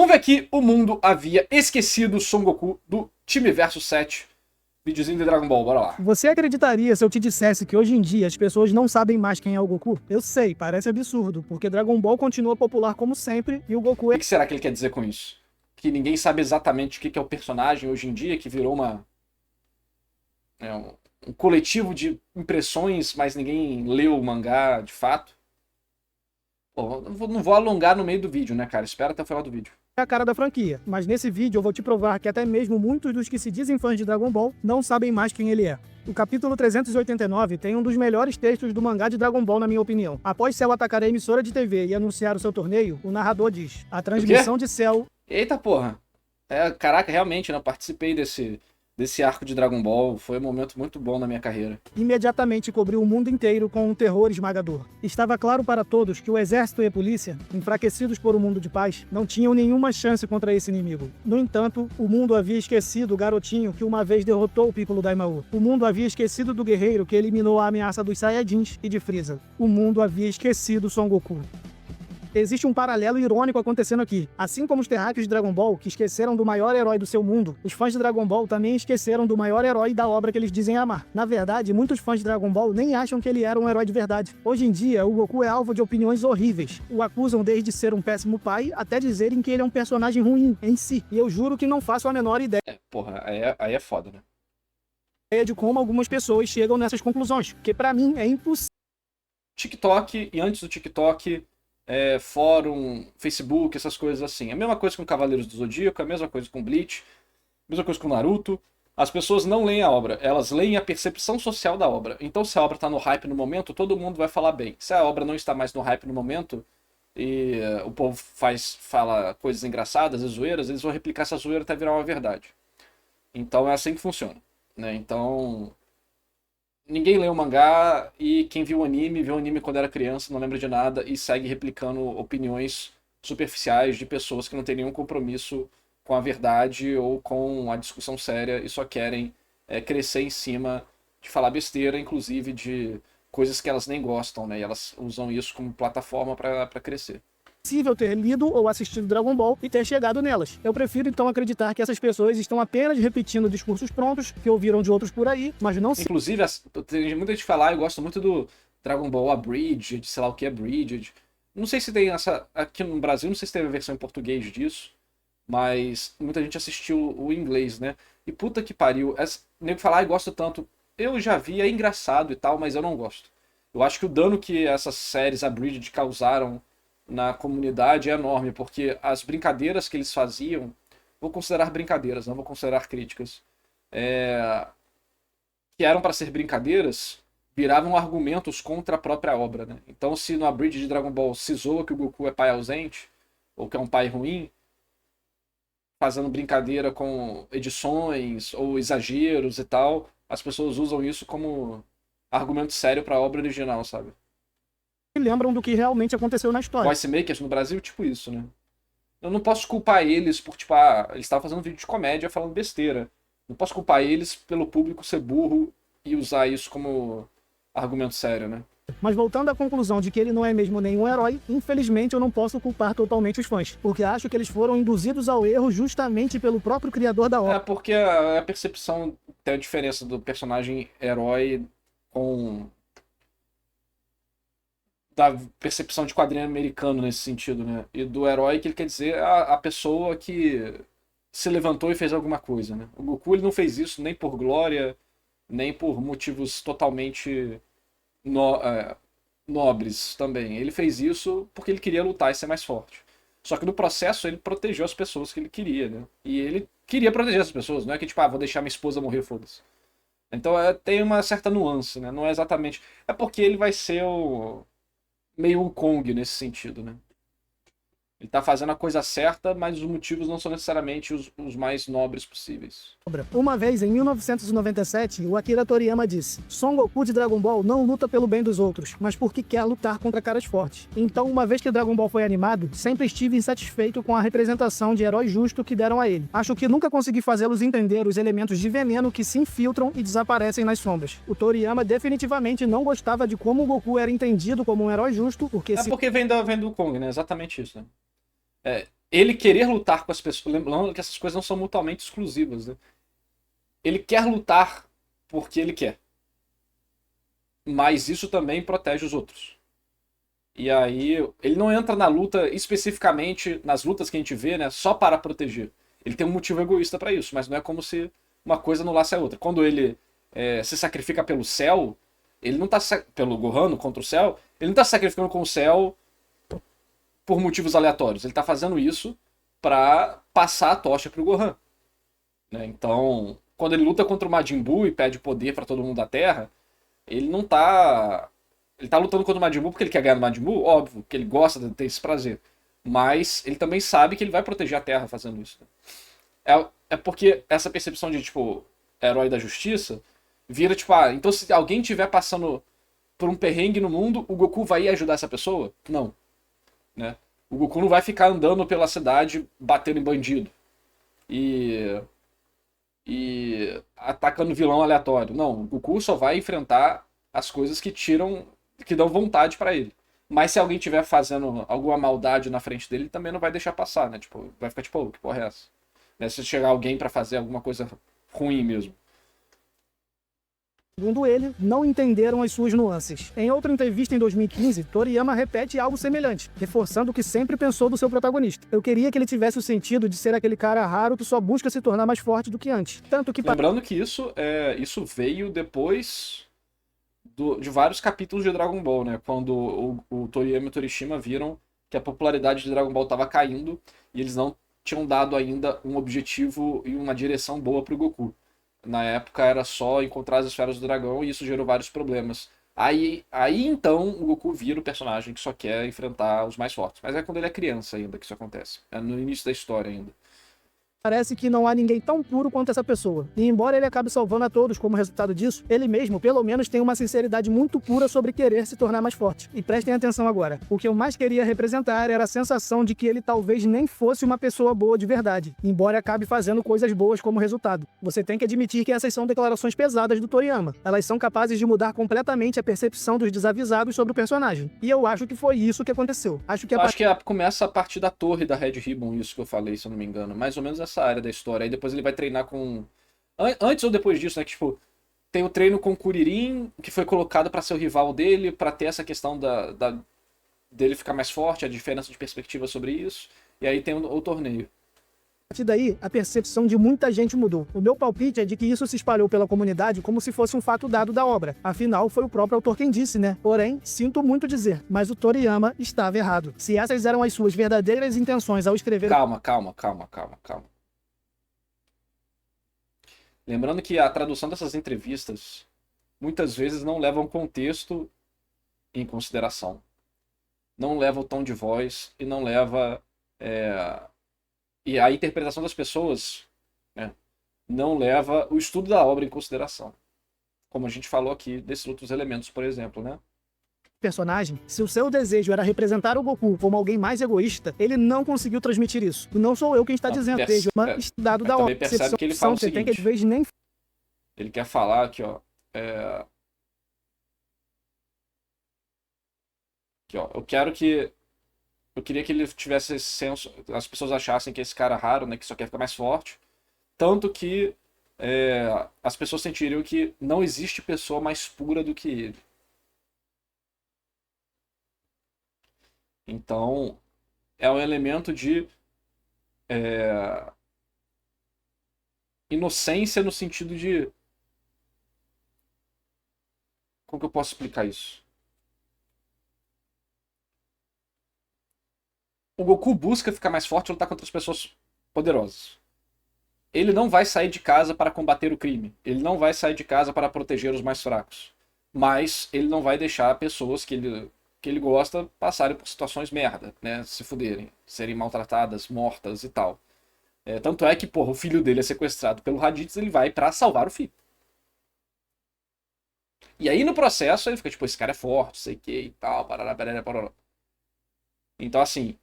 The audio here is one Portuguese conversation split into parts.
Vamos ver aqui, o mundo havia esquecido o Son Goku do Time Versus 7. Videozinho de Dragon Ball, bora lá. Você acreditaria se eu te dissesse que hoje em dia as pessoas não sabem mais quem é o Goku? Eu sei, parece absurdo, porque Dragon Ball continua popular como sempre e o Goku O que será que ele quer dizer com isso? Que ninguém sabe exatamente o que é o personagem hoje em dia, que virou um coletivo de impressões, mas ninguém leu o mangá de fato. Pô, não vou alongar no meio do vídeo, né, cara? Espera até o final do vídeo. é a cara da franquia, mas nesse vídeo eu vou te provar que até mesmo muitos dos que se dizem fãs de Dragon Ball não sabem mais quem ele é. O capítulo 389 tem um dos melhores textos do mangá de Dragon Ball, na minha opinião. Após Cell atacar a emissora de TV e anunciar o seu torneio, o narrador diz: a transmissão de Cell... Eita porra! Caraca, realmente, né? Eu participei desse arco de Dragon Ball. Foi um momento muito bom na minha carreira. imediatamente cobriu o mundo inteiro com um terror esmagador. Estava claro para todos que o exército e a polícia, enfraquecidos por um mundo de paz, não tinham nenhuma chance contra esse inimigo. No entanto, o mundo havia esquecido o garotinho que uma vez derrotou o Piccolo Daimao. O mundo havia esquecido do guerreiro que eliminou a ameaça dos Saiyajins e de Frieza. O mundo havia esquecido Son Goku. Existe um paralelo irônico acontecendo aqui. Assim como os terráqueos de Dragon Ball, que esqueceram do maior herói do seu mundo, os fãs de Dragon Ball também esqueceram do maior herói da obra que eles dizem amar. Na verdade, muitos fãs de Dragon Ball nem acham que ele era um herói de verdade. Hoje em dia, o Goku é alvo de opiniões horríveis. O acusam desde ser um péssimo pai, até dizerem que ele é um personagem ruim em si. E eu juro que não faço a menor ideia Porra, aí é foda, né? de como algumas pessoas chegam nessas conclusões, porque pra mim é impossível. TikTok, e antes do TikTok, fórum, Facebook, essas coisas assim. A mesma coisa com Cavaleiros do Zodíaco, a mesma coisa com Bleach, a mesma coisa com Naruto. As pessoas não leem a obra, elas leem a percepção social da obra. Então, se a obra está no hype no momento, todo mundo vai falar bem. Se a obra não está mais no hype no momento, e o povo fala coisas engraçadas e zoeiras, eles vão replicar essa zoeira até virar uma verdade. Então, é assim que funciona, né? Então, ninguém lê o mangá e quem viu o anime quando era criança, não lembra de nada e segue replicando opiniões superficiais de pessoas que não têm nenhum compromisso com a verdade ou com a discussão séria e só querem crescer em cima de falar besteira, inclusive de coisas que elas nem gostam, né? E elas usam isso como plataforma para crescer. Ter lido ou assistido Dragon Ball e ter chegado nelas. Eu prefiro então acreditar que essas pessoas estão apenas repetindo discursos prontos que ouviram de outros por aí, mas não se... Inclusive, tem muita gente falar, eu gosto muito do Dragon Ball Abridged, sei lá o que é Abridged. Não sei se tem essa aqui no Brasil, não sei se teve a versão em português disso, mas muita gente assistiu o inglês, né? E puta que pariu, o nego falar, eu gosto tanto. Eu já vi, é engraçado e tal, mas eu não gosto. Eu acho que o dano que essas séries Abridged causaram na comunidade é enorme, porque as brincadeiras que eles faziam, vou considerar brincadeiras, não vou considerar críticas, que eram para ser brincadeiras, viravam argumentos contra a própria obra, né? Então, se no Abridged de Dragon Ball se zoa que o Goku é pai ausente, ou que é um pai ruim, fazendo brincadeira com edições ou exageros e tal, as pessoas usam isso como argumento sério para a obra original, sabe? lembram do que realmente aconteceu na história. Voice makers no Brasil, tipo isso, né? Eu não posso culpar eles por, tipo, eles estavam fazendo um vídeo de comédia falando besteira. Não posso culpar eles pelo público ser burro e usar isso como argumento sério, né? Mas voltando à conclusão de que ele não é mesmo nenhum herói, infelizmente eu não posso culpar totalmente os fãs, porque acho que eles foram induzidos ao erro justamente pelo próprio criador da obra. Porque a percepção tem a diferença do personagem herói com da percepção de quadrinho americano nesse sentido, né? E do herói que ele quer dizer a pessoa que se levantou e fez alguma coisa, né? O Goku ele não fez isso nem por glória, nem por motivos totalmente nobres também. Ele fez isso porque ele queria lutar e ser mais forte. Só que no processo ele protegeu as pessoas que ele queria, né? E ele queria proteger as pessoas, não é que tipo, vou deixar minha esposa morrer, foda-se. Então tem uma certa nuance, né? Não é exatamente... É porque ele vai ser meio o Kong nesse sentido, né? Ele tá fazendo a coisa certa, mas os motivos não são necessariamente os mais nobres possíveis. Uma vez, em 1997, o Akira Toriyama disse: Son Goku de Dragon Ball não luta pelo bem dos outros, mas porque quer lutar contra caras fortes. Então, uma vez que Dragon Ball foi animado, sempre estive insatisfeito com a representação de herói justo que deram a ele. Acho que nunca consegui fazê-los entender os elementos de veneno que se infiltram e desaparecem nas sombras. O Toriyama definitivamente não gostava de como o Goku era entendido como um herói justo, porque porque vem do Kong, né? Exatamente isso, né? ele querer lutar com as pessoas. Lembrando que essas coisas não são mutuamente exclusivas, né? Ele quer lutar porque ele quer. Mas isso também protege os outros. E aí, ele não entra na luta especificamente, nas lutas que a gente vê, né? Só para proteger. Ele tem um motivo egoísta para isso, mas não é como se uma coisa anulasse a outra. Quando ele se sacrifica pelo céu, ele não tá pelo Gohan contra o céu, ele não tá se sacrificando com o céu por motivos aleatórios. Ele tá fazendo isso para passar a tocha pro Gohan. Né? Então, quando ele luta contra o Majin Buu e pede poder para todo mundo da Terra, ele não tá. Ele tá lutando contra o Majin Buu porque ele quer ganhar do Majin Buu, óbvio, que ele gosta de ter esse prazer. Mas ele também sabe que ele vai proteger a Terra fazendo isso. Né? É porque essa percepção de, tipo, herói da justiça vira, tipo, então se alguém estiver passando por um perrengue no mundo, o Goku vai ir ajudar essa pessoa? Não. Né? O Goku não vai ficar andando pela cidade batendo em bandido. E atacando vilão aleatório. Não, o Goku só vai enfrentar as coisas que dão vontade pra ele. Mas se alguém estiver fazendo alguma maldade na frente dele, ele também não vai deixar passar, né? Tipo, vai ficar tipo, oh, que porra é essa? Né? Se chegar alguém pra fazer alguma coisa ruim mesmo. Segundo ele, não entenderam as suas nuances. Em outra entrevista em 2015, Toriyama repete algo semelhante, reforçando o que sempre pensou do seu protagonista. Eu queria que ele tivesse o sentido de ser aquele cara raro que só busca se tornar mais forte do que antes. Tanto que... Lembrando que isso veio depois de vários capítulos de Dragon Ball, né? Quando o Toriyama e o Torishima viram que a popularidade de Dragon Ball estava caindo e eles não tinham dado ainda um objetivo e uma direção boa pro Goku. Na época era só encontrar as esferas do dragão e isso gerou vários problemas. Aí então o Goku vira o personagem que só quer enfrentar os mais fortes. Mas é quando ele é criança ainda que isso acontece. É no início da história ainda. Parece que não há ninguém tão puro quanto essa pessoa. E embora ele acabe salvando a todos como resultado disso, ele mesmo, pelo menos, tem uma sinceridade muito pura sobre querer se tornar mais forte. E prestem atenção agora. O que eu mais queria representar era a sensação de que ele talvez nem fosse uma pessoa boa de verdade, embora acabe fazendo coisas boas como resultado. Você tem que admitir que essas são declarações pesadas do Toriyama. Elas são capazes de mudar completamente a percepção dos desavisados sobre o personagem. E eu acho que foi isso que aconteceu. Acho que começa a partir da torre da Red Ribbon, isso que eu falei, se eu não me engano. Mais ou menos essa área da história. Aí depois ele vai treinar com... Antes ou depois disso, né? Que, tipo, tem o treino com o Kuririn, que foi colocado pra ser o rival dele, pra ter essa questão dele ficar mais forte, a diferença de perspectiva sobre isso. E aí tem o torneio. A partir daí, a percepção de muita gente mudou. O meu palpite é de que isso se espalhou pela comunidade como se fosse um fato dado da obra. Afinal, foi o próprio autor quem disse, né? Porém, sinto muito dizer, mas o Toriyama estava errado. Se essas eram as suas verdadeiras intenções ao escrever... Calma. Lembrando que a tradução dessas entrevistas muitas vezes não leva o contexto em consideração. Não leva o tom de voz e não leva... E a interpretação das pessoas, né, não leva o estudo da obra em consideração. Como a gente falou aqui desses outros elementos, por exemplo, né? Personagem, se o seu desejo era representar o Goku como alguém mais egoísta, ele não conseguiu transmitir isso. Não sou eu quem está dizendo, estudado da obra. Percebe que ele fala o seguinte, ele quer falar aqui, ó, aqui, ó, eu queria que ele tivesse esse senso, as pessoas achassem que esse cara é raro, né, que só quer ficar mais forte, tanto que as pessoas sentiriam que não existe pessoa mais pura do que ele. Então, é um elemento de inocência no sentido de... Como que eu posso explicar isso? O Goku busca ficar mais forte e lutar contra as pessoas poderosas. Ele não vai sair de casa para combater o crime. Ele não vai sair de casa para proteger os mais fracos. Mas ele não vai deixar pessoas que ele gosta passarem por situações merda, né? Se fuderem, serem maltratadas, mortas e tal. Tanto é que, porra, o filho dele é sequestrado pelo Raditz, ele vai pra salvar o filho. E aí no processo ele fica tipo, esse cara é forte, sei que e tal, parará, parará, parará. Então assim,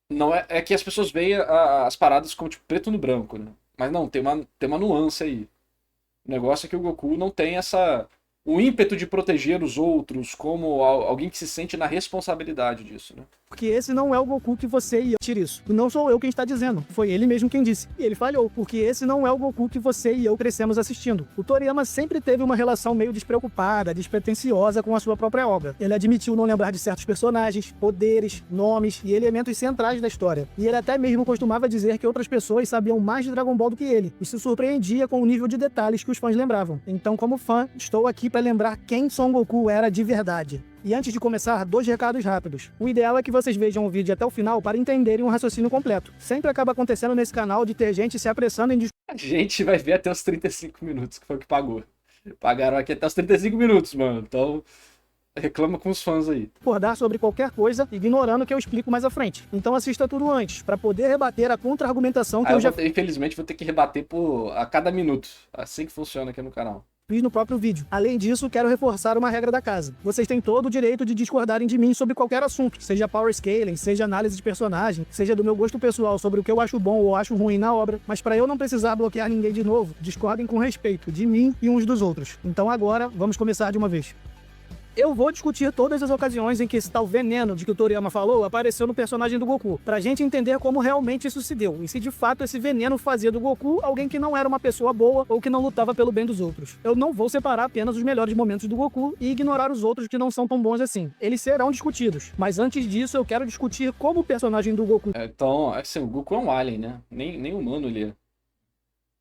não é que as pessoas veem as paradas como tipo preto no branco, né? Mas não, tem uma nuance aí. O negócio é que o Goku não tem o ímpeto de proteger os outros como alguém que se sente na responsabilidade disso, né? Porque esse não é o Goku que você e eu tira isso. Não sou eu quem está dizendo, foi ele mesmo quem disse. E ele falhou, porque esse não é o Goku que você e eu crescemos assistindo. O Toriyama sempre teve uma relação meio despreocupada, despretensiosa com a sua própria obra. Ele admitiu não lembrar de certos personagens, poderes, nomes e elementos centrais da história. E ele até mesmo costumava dizer que outras pessoas sabiam mais de Dragon Ball do que ele, e se surpreendia com o nível de detalhes que os fãs lembravam. Então, como fã, estou aqui para lembrar quem Son Goku era de verdade. E antes de começar, 2 recados rápidos. O ideal é que vocês vejam o vídeo até o final para entenderem um raciocínio completo. Sempre acaba acontecendo nesse canal de ter gente se apressando em A gente vai ver até os 35 minutos, que foi o que pagou. Pagaram aqui até os 35 minutos, mano. Então, reclama com os fãs aí. discordar sobre qualquer coisa, ignorando o que eu explico mais à frente. Então assista tudo antes, para poder rebater a contra-argumentação que eu já infelizmente, vou ter que rebater a cada minuto. Assim que funciona aqui no canal. fiz no próprio vídeo. Além disso, quero reforçar uma regra da casa. Vocês têm todo o direito de discordarem de mim sobre qualquer assunto, seja power scaling, seja análise de personagem, seja do meu gosto pessoal sobre o que eu acho bom ou acho ruim na obra, mas para eu não precisar bloquear ninguém de novo, discordem com respeito de mim e uns dos outros. Então agora, vamos começar de uma vez. Eu vou discutir todas as ocasiões em que esse tal veneno de que o Toriyama falou apareceu no personagem do Goku, pra gente entender como realmente isso se deu, e se de fato esse veneno fazia do Goku alguém que não era uma pessoa boa ou que não lutava pelo bem dos outros. Eu não vou separar apenas os melhores momentos do Goku e ignorar os outros que não são tão bons assim. Eles serão discutidos, mas antes disso eu quero discutir como o personagem do Goku... Então, assim, o Goku é um alien, né? Nem humano ele é.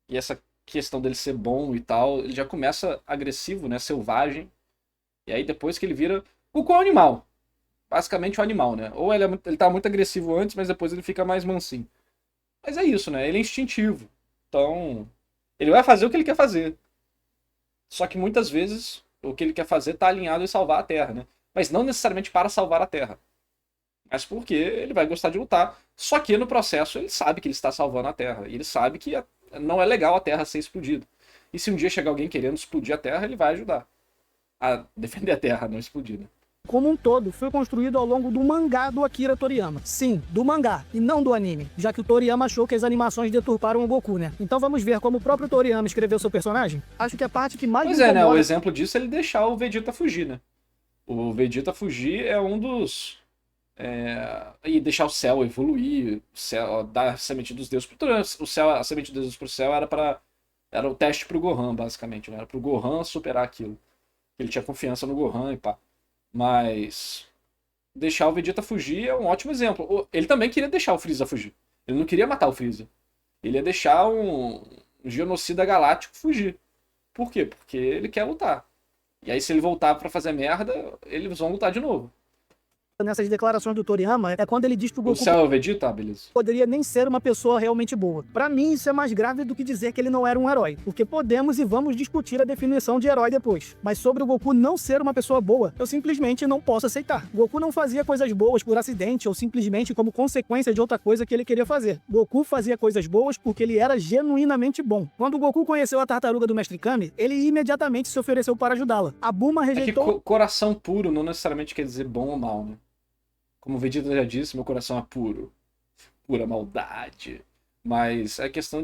E essa questão dele ser bom e tal, ele já começa agressivo, né? Selvagem. E aí depois que ele vira... O Goku é um animal. Basicamente um animal, né? Ou ele tá muito agressivo antes, mas depois ele fica mais mansinho. Mas é isso, né? Ele é instintivo. Então, ele vai fazer o que ele quer fazer. Só que muitas vezes o que ele quer fazer tá alinhado em salvar a Terra, né? Mas não necessariamente para salvar a Terra. Mas porque ele vai gostar de lutar. Só que no processo ele sabe que ele está salvando a Terra. E ele sabe que não é legal a Terra ser explodida. E se um dia chegar alguém querendo explodir a Terra, ele vai ajudar a defender a Terra, não explodir, né? Como um todo, foi construído ao longo do mangá do Akira Toriyama. Sim, do mangá, e não do anime, já que o Toriyama achou que as animações deturparam o Goku, né? Então vamos ver como o próprio Toriyama escreveu seu personagem? Acho que a parte que mais Pois me é, né? incomoda... O exemplo disso é ele deixar o Vegeta fugir, né? O Vegeta fugir é um dos... E deixar o céu evoluir, o céu, dar a semente dos deuses pro o céu, a semente dos deuses pro céu era o teste pro Gohan, basicamente, né? Era pro Gohan superar aquilo. Ele tinha confiança no Gohan e pá. Mas deixar o Vegeta fugir é um ótimo exemplo. Ele também queria deixar o Freeza fugir. Ele não queria matar o Freeza. Ele ia deixar um genocida galáctico fugir. Por quê? Porque ele quer lutar. E aí se ele voltar pra fazer merda, eles vão lutar de novo. nessas declarações do Toriyama é quando ele diz que o O Goku céu é o Vegeta? Beleza. poderia nem ser uma pessoa realmente boa. Pra mim, isso é mais grave do que dizer que ele não era um herói, porque podemos e vamos discutir a definição de herói depois. Mas sobre o Goku não ser uma pessoa boa, eu simplesmente não posso aceitar. Goku não fazia coisas boas por acidente ou simplesmente como consequência de outra coisa que ele queria fazer. Goku fazia coisas boas porque ele era genuinamente bom. Quando o Goku conheceu a tartaruga do Mestre Kami, ele imediatamente se ofereceu para ajudá-la. A Bulma rejeitou... É que coração puro não necessariamente quer dizer bom ou mal, né? Como o Vegeta já disse, meu coração é puro. Pura maldade. Mas é questão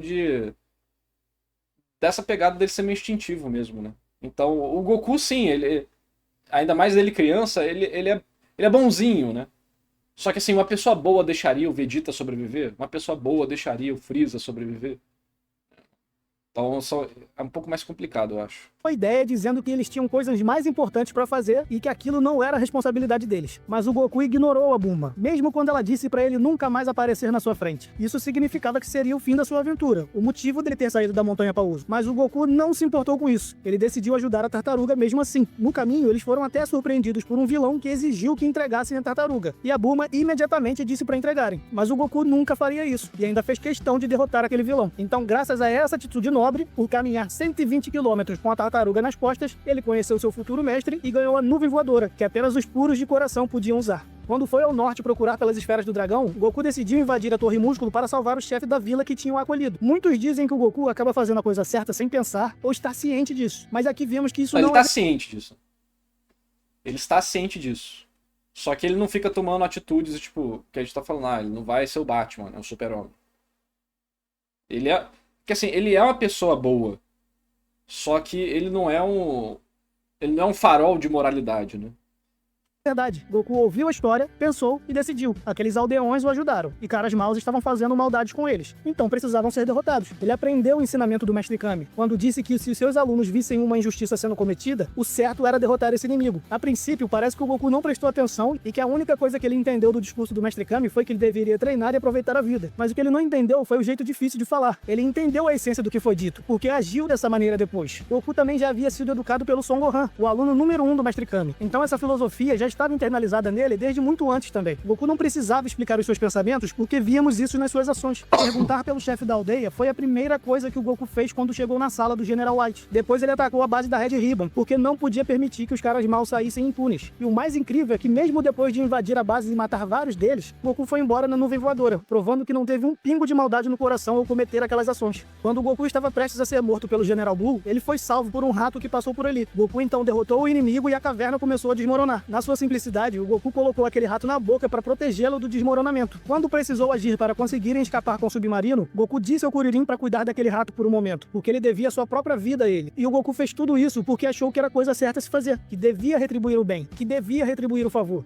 dessa pegada dele ser meio instintivo mesmo, né? Então, o Goku, sim, ele... Ainda mais ele criança, ele é bonzinho, né? Só que assim, uma pessoa boa deixaria o Vegeta sobreviver? Uma pessoa boa deixaria o Freeza sobreviver? Então é um pouco mais complicado, eu acho. a ideia dizendo que eles tinham coisas mais importantes pra fazer e que aquilo não era responsabilidade deles. Mas o Goku ignorou a Bulma, mesmo quando ela disse pra ele nunca mais aparecer na sua frente. Isso significava que seria o fim da sua aventura, o motivo dele ter saído da Montanha Pauso. Mas o Goku não se importou com isso. Ele decidiu ajudar a tartaruga mesmo assim. No caminho, eles foram até surpreendidos por um vilão que exigiu que entregassem a tartaruga. E a Bulma imediatamente disse pra entregarem. Mas o Goku nunca faria isso, e ainda fez questão de derrotar aquele vilão. Então, graças a essa atitude nobre, por caminhar 120 km com a tartaruga nas costas, ele conheceu seu futuro mestre e ganhou a nuvem voadora, que apenas os puros de coração podiam usar. Quando foi ao norte procurar pelas esferas do dragão, Goku decidiu invadir a Torre Músculo para salvar o chefe da vila que tinham acolhido. Muitos dizem que o Goku acaba fazendo a coisa certa sem pensar ou estar ciente disso, mas aqui vemos que isso Ele não tá ciente disso. Ele está ciente disso. Só que ele não fica tomando atitudes, tipo, que a gente tá falando, ele não vai ser o Batman, é o Super-Homem. Ele é... Porque assim, ele é uma pessoa boa. Só que ele não é um farol de moralidade, né? Verdade. Goku ouviu a história, pensou e decidiu. Aqueles aldeões o ajudaram, e caras maus estavam fazendo maldades com eles. Então precisavam ser derrotados. Ele aprendeu o ensinamento do Mestre Kami, quando disse que se os seus alunos vissem uma injustiça sendo cometida, o certo era derrotar esse inimigo. A princípio, parece que o Goku não prestou atenção e que a única coisa que ele entendeu do discurso do Mestre Kami foi que ele deveria treinar e aproveitar a vida. Mas o que ele não entendeu foi o jeito difícil de falar. Ele entendeu a essência do que foi dito, porque agiu dessa maneira depois. Goku também já havia sido educado pelo Son Gohan, o aluno número 1 do Mestre Kami. Então essa filosofia já estava internalizada nele desde muito antes também. Goku não precisava explicar os seus pensamentos porque víamos isso nas suas ações. Perguntar pelo chefe da aldeia foi a primeira coisa que o Goku fez quando chegou na sala do General White. Depois ele atacou a base da Red Ribbon, porque não podia permitir que os caras mal saíssem impunes. E o mais incrível é que mesmo depois de invadir a base e matar vários deles, Goku foi embora na nuvem voadora, provando que não teve um pingo de maldade no coração ao cometer aquelas ações. Quando o Goku estava prestes a ser morto pelo General Blue, ele foi salvo por um rato que passou por ali. Goku então derrotou o inimigo e a caverna começou a desmoronar. Na sua simplicidade, o Goku colocou aquele rato na boca para protegê-lo do desmoronamento. Quando precisou agir para conseguirem escapar com o submarino, Goku disse ao Kuririn para cuidar daquele rato por um momento, porque ele devia sua própria vida a ele. E o Goku fez tudo isso porque achou que era a coisa certa a se fazer, que devia retribuir o bem, que devia retribuir o favor.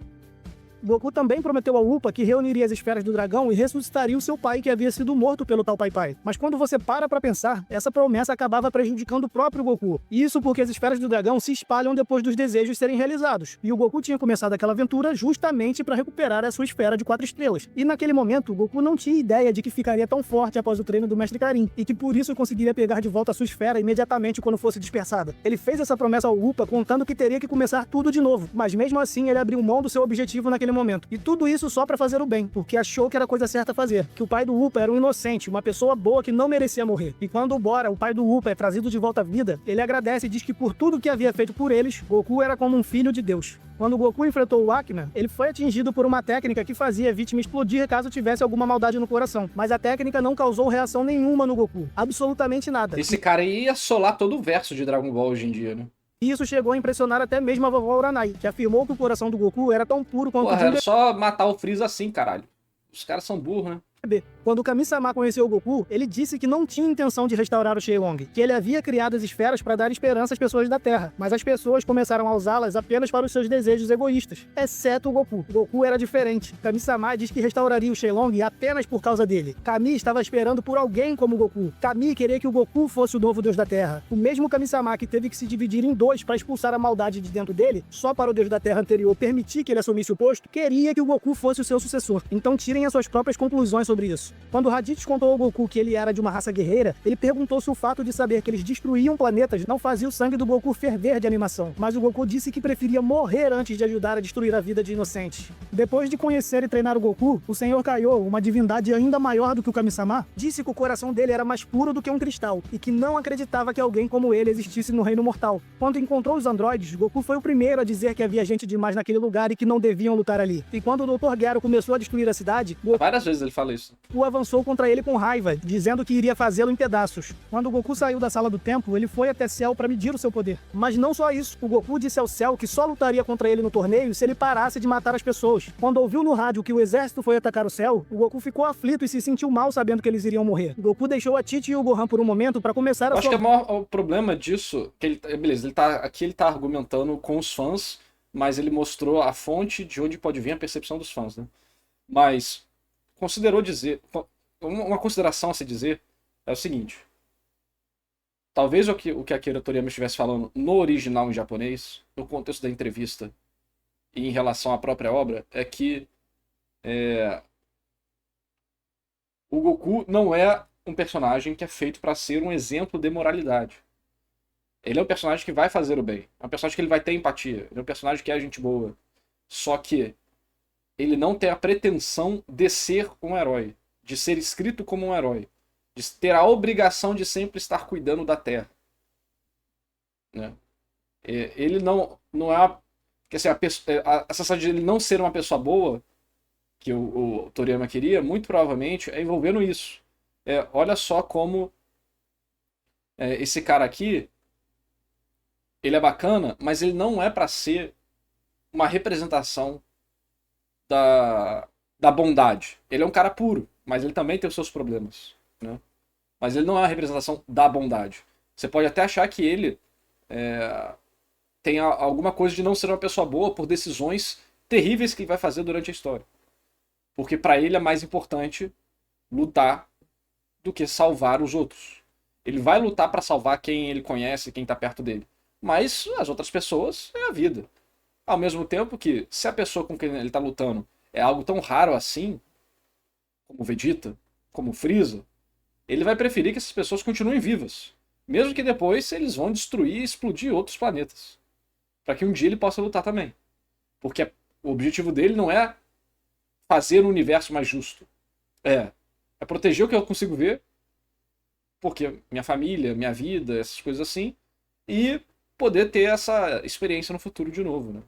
Goku também prometeu ao Upa que reuniria as esferas do dragão e ressuscitaria o seu pai que havia sido morto pelo tal Pai Pai. Mas quando você para pra pensar, essa promessa acabava prejudicando o próprio Goku. Isso porque as esferas do dragão se espalham depois dos desejos serem realizados. E o Goku tinha começado aquela aventura justamente para recuperar a sua esfera de 4 estrelas. E naquele momento, Goku não tinha ideia de que ficaria tão forte após o treino do Mestre Karin, e que por isso conseguiria pegar de volta a sua esfera imediatamente quando fosse dispersada. Ele fez essa promessa ao Upa contando que teria que começar tudo de novo, mas mesmo assim ele abriu mão do seu objetivo naquele momento. E tudo isso só pra fazer o bem, porque achou que era a coisa certa a fazer. Que o pai do Upa era um inocente, uma pessoa boa que não merecia morrer. E quando o Bora, o pai do Upa, é trazido de volta à vida, ele agradece e diz que por tudo que havia feito por eles, Goku era como um filho de Deus. Quando o Goku enfrentou o Akina, ele foi atingido por uma técnica que fazia a vítima explodir caso tivesse alguma maldade no coração. Mas a técnica não causou reação nenhuma no Goku. Absolutamente nada. Esse cara aí ia solar todo o verso de Dragon Ball hoje em dia, né? E isso chegou a impressionar até mesmo a vovó Uranai, que afirmou que o coração do Goku era tão puro quanto o de um era só matar o Freeza assim, caralho. Os caras são burros, né? bebê. Quando Kami-sama conheceu o Goku, ele disse que não tinha intenção de restaurar o Shenlong, que ele havia criado as esferas para dar esperança às pessoas da Terra, mas as pessoas começaram a usá-las apenas para os seus desejos egoístas, exceto o Goku. Goku era diferente. Kami-sama diz que restauraria o Shenlong apenas por causa dele. Kami estava esperando por alguém como o Goku. Kami queria que o Goku fosse o novo deus da Terra. O mesmo Kami-sama que teve que se dividir em dois para expulsar a maldade de dentro dele, só para o deus da Terra anterior permitir que ele assumisse o posto, queria que o Goku fosse o seu sucessor. Então tirem as suas próprias conclusões sobre isso. Quando Raditz contou ao Goku que ele era de uma raça guerreira, ele perguntou se o fato de saber que eles destruíam planetas não fazia o sangue do Goku ferver de animação, mas o Goku disse que preferia morrer antes de ajudar a destruir a vida de inocentes. Depois de conhecer e treinar o Goku, o Senhor Kaiô, uma divindade ainda maior do que o Kami-sama, disse que o coração dele era mais puro do que um cristal e que não acreditava que alguém como ele existisse no reino mortal. Quando encontrou os androides, Goku foi o primeiro a dizer que havia gente demais naquele lugar e que não deviam lutar ali. E quando o Dr. Gero começou a destruir a cidade, Goku várias vezes ele fala isso. Avançou contra ele com raiva, dizendo que iria fazê-lo em pedaços. Quando o Goku saiu da sala do templo, ele foi até Cell para medir o seu poder. Mas não só isso, o Goku disse ao Cell que só lutaria contra ele no torneio se ele parasse de matar as pessoas. Quando ouviu no rádio que o exército foi atacar o Cell, o Goku ficou aflito e se sentiu mal sabendo que eles iriam morrer. O Goku deixou a Tite e o Gohan por um momento para começar a acho que o problema disso, que ele, beleza, ele tá argumentando com os fãs, mas ele mostrou a fonte de onde pode vir a percepção dos fãs, né? Mas considerou dizer, uma consideração a se dizer é o seguinte: talvez o que a Akira Toriyama estivesse falando no original em japonês, no contexto da entrevista e em relação à própria obra, é que o Goku não é um personagem que é feito para ser um exemplo de moralidade. Ele é um personagem que vai fazer o bem, é um personagem que ele vai ter empatia, ele é um personagem que é gente boa, só que ele não tem a pretensão de ser um herói, de ser escrito como um herói, de ter a obrigação de sempre estar cuidando da Terra, né? Ele não é que assim, a sensação de ele não ser uma pessoa boa que o Toriyama queria, muito provavelmente é envolvendo isso. Olha só como esse cara aqui, ele é bacana, mas ele não é para ser uma representação da bondade. Ele é um cara puro, mas ele também tem os seus problemas, né? Mas ele não é uma representação da bondade. Você pode até achar que ele tem alguma coisa de não ser uma pessoa boa por decisões terríveis que ele vai fazer durante a história. Porque pra ele é mais importante lutar do que salvar os outros. Ele vai lutar pra salvar quem ele conhece, quem tá perto dele. Mas as outras pessoas é a vida. Ao mesmo tempo que, se a pessoa com quem ele tá lutando é algo tão raro assim, como o Vegeta, como o Freeza, ele vai preferir que essas pessoas continuem vivas. Mesmo que depois eles vão destruir e explodir outros planetas. Para que um dia ele possa lutar também. Porque o objetivo dele não é fazer um universo mais justo. É proteger o que eu consigo ver, porque minha família, minha vida, essas coisas assim, e poder ter essa experiência no futuro de novo, né?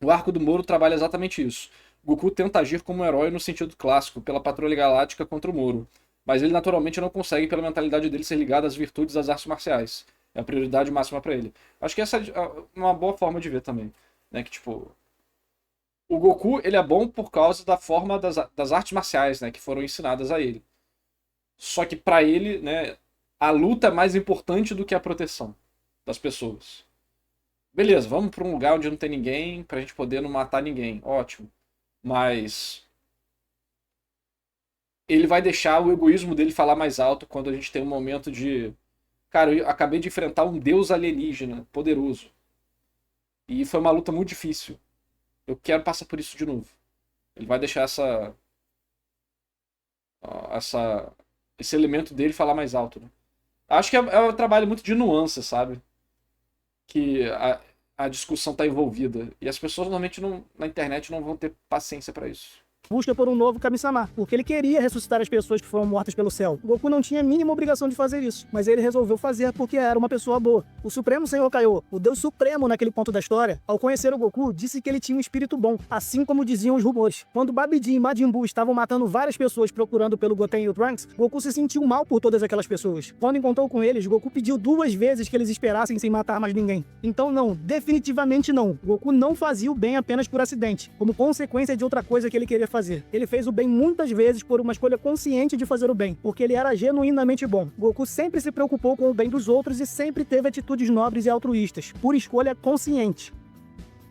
O arco do Moro trabalha exatamente isso. Goku tenta agir como um herói no sentido clássico, pela Patrulha Galáctica contra o Moro, mas ele naturalmente não consegue pela mentalidade dele ser ligado às virtudes das artes marciais. É a prioridade máxima pra ele. Acho que essa é uma boa forma de ver também, né? Que tipo, o Goku, ele é bom por causa da forma das artes marciais, né, que foram ensinadas a ele. Só que pra ele, né, a luta é mais importante do que a proteção das pessoas. Beleza, vamos pra um lugar onde não tem ninguém, pra gente poder não matar ninguém. Ótimo. Mas ele vai deixar o egoísmo dele falar mais alto quando a gente tem um momento de... Cara, eu acabei de enfrentar um deus alienígena poderoso. E foi uma luta muito difícil. Eu quero passar por isso de novo. Ele vai deixar esse elemento dele falar mais alto, né? Acho que é um trabalho muito de nuance, sabe? Que a discussão está envolvida. E as pessoas normalmente na internet não vão ter paciência para isso. Busca por um novo Kami-sama, porque ele queria ressuscitar as pessoas que foram mortas pelo céu. Goku não tinha a mínima obrigação de fazer isso, mas ele resolveu fazer porque era uma pessoa boa. O Supremo Senhor Kaiô, o Deus Supremo naquele ponto da história, ao conhecer o Goku, disse que ele tinha um espírito bom, assim como diziam os rumores. Quando Babidi e Majin Buu estavam matando várias pessoas procurando pelo Goten e o Trunks, Goku se sentiu mal por todas aquelas pessoas. Quando encontrou com eles, Goku pediu 2 vezes que eles esperassem sem matar mais ninguém. Então não, definitivamente não. Goku não fazia o bem apenas por acidente, como consequência de outra coisa que ele queria fazer. Ele fez o bem muitas vezes por uma escolha consciente de fazer o bem, porque ele era genuinamente bom. Goku sempre se preocupou com o bem dos outros e sempre teve atitudes nobres e altruístas, por escolha consciente.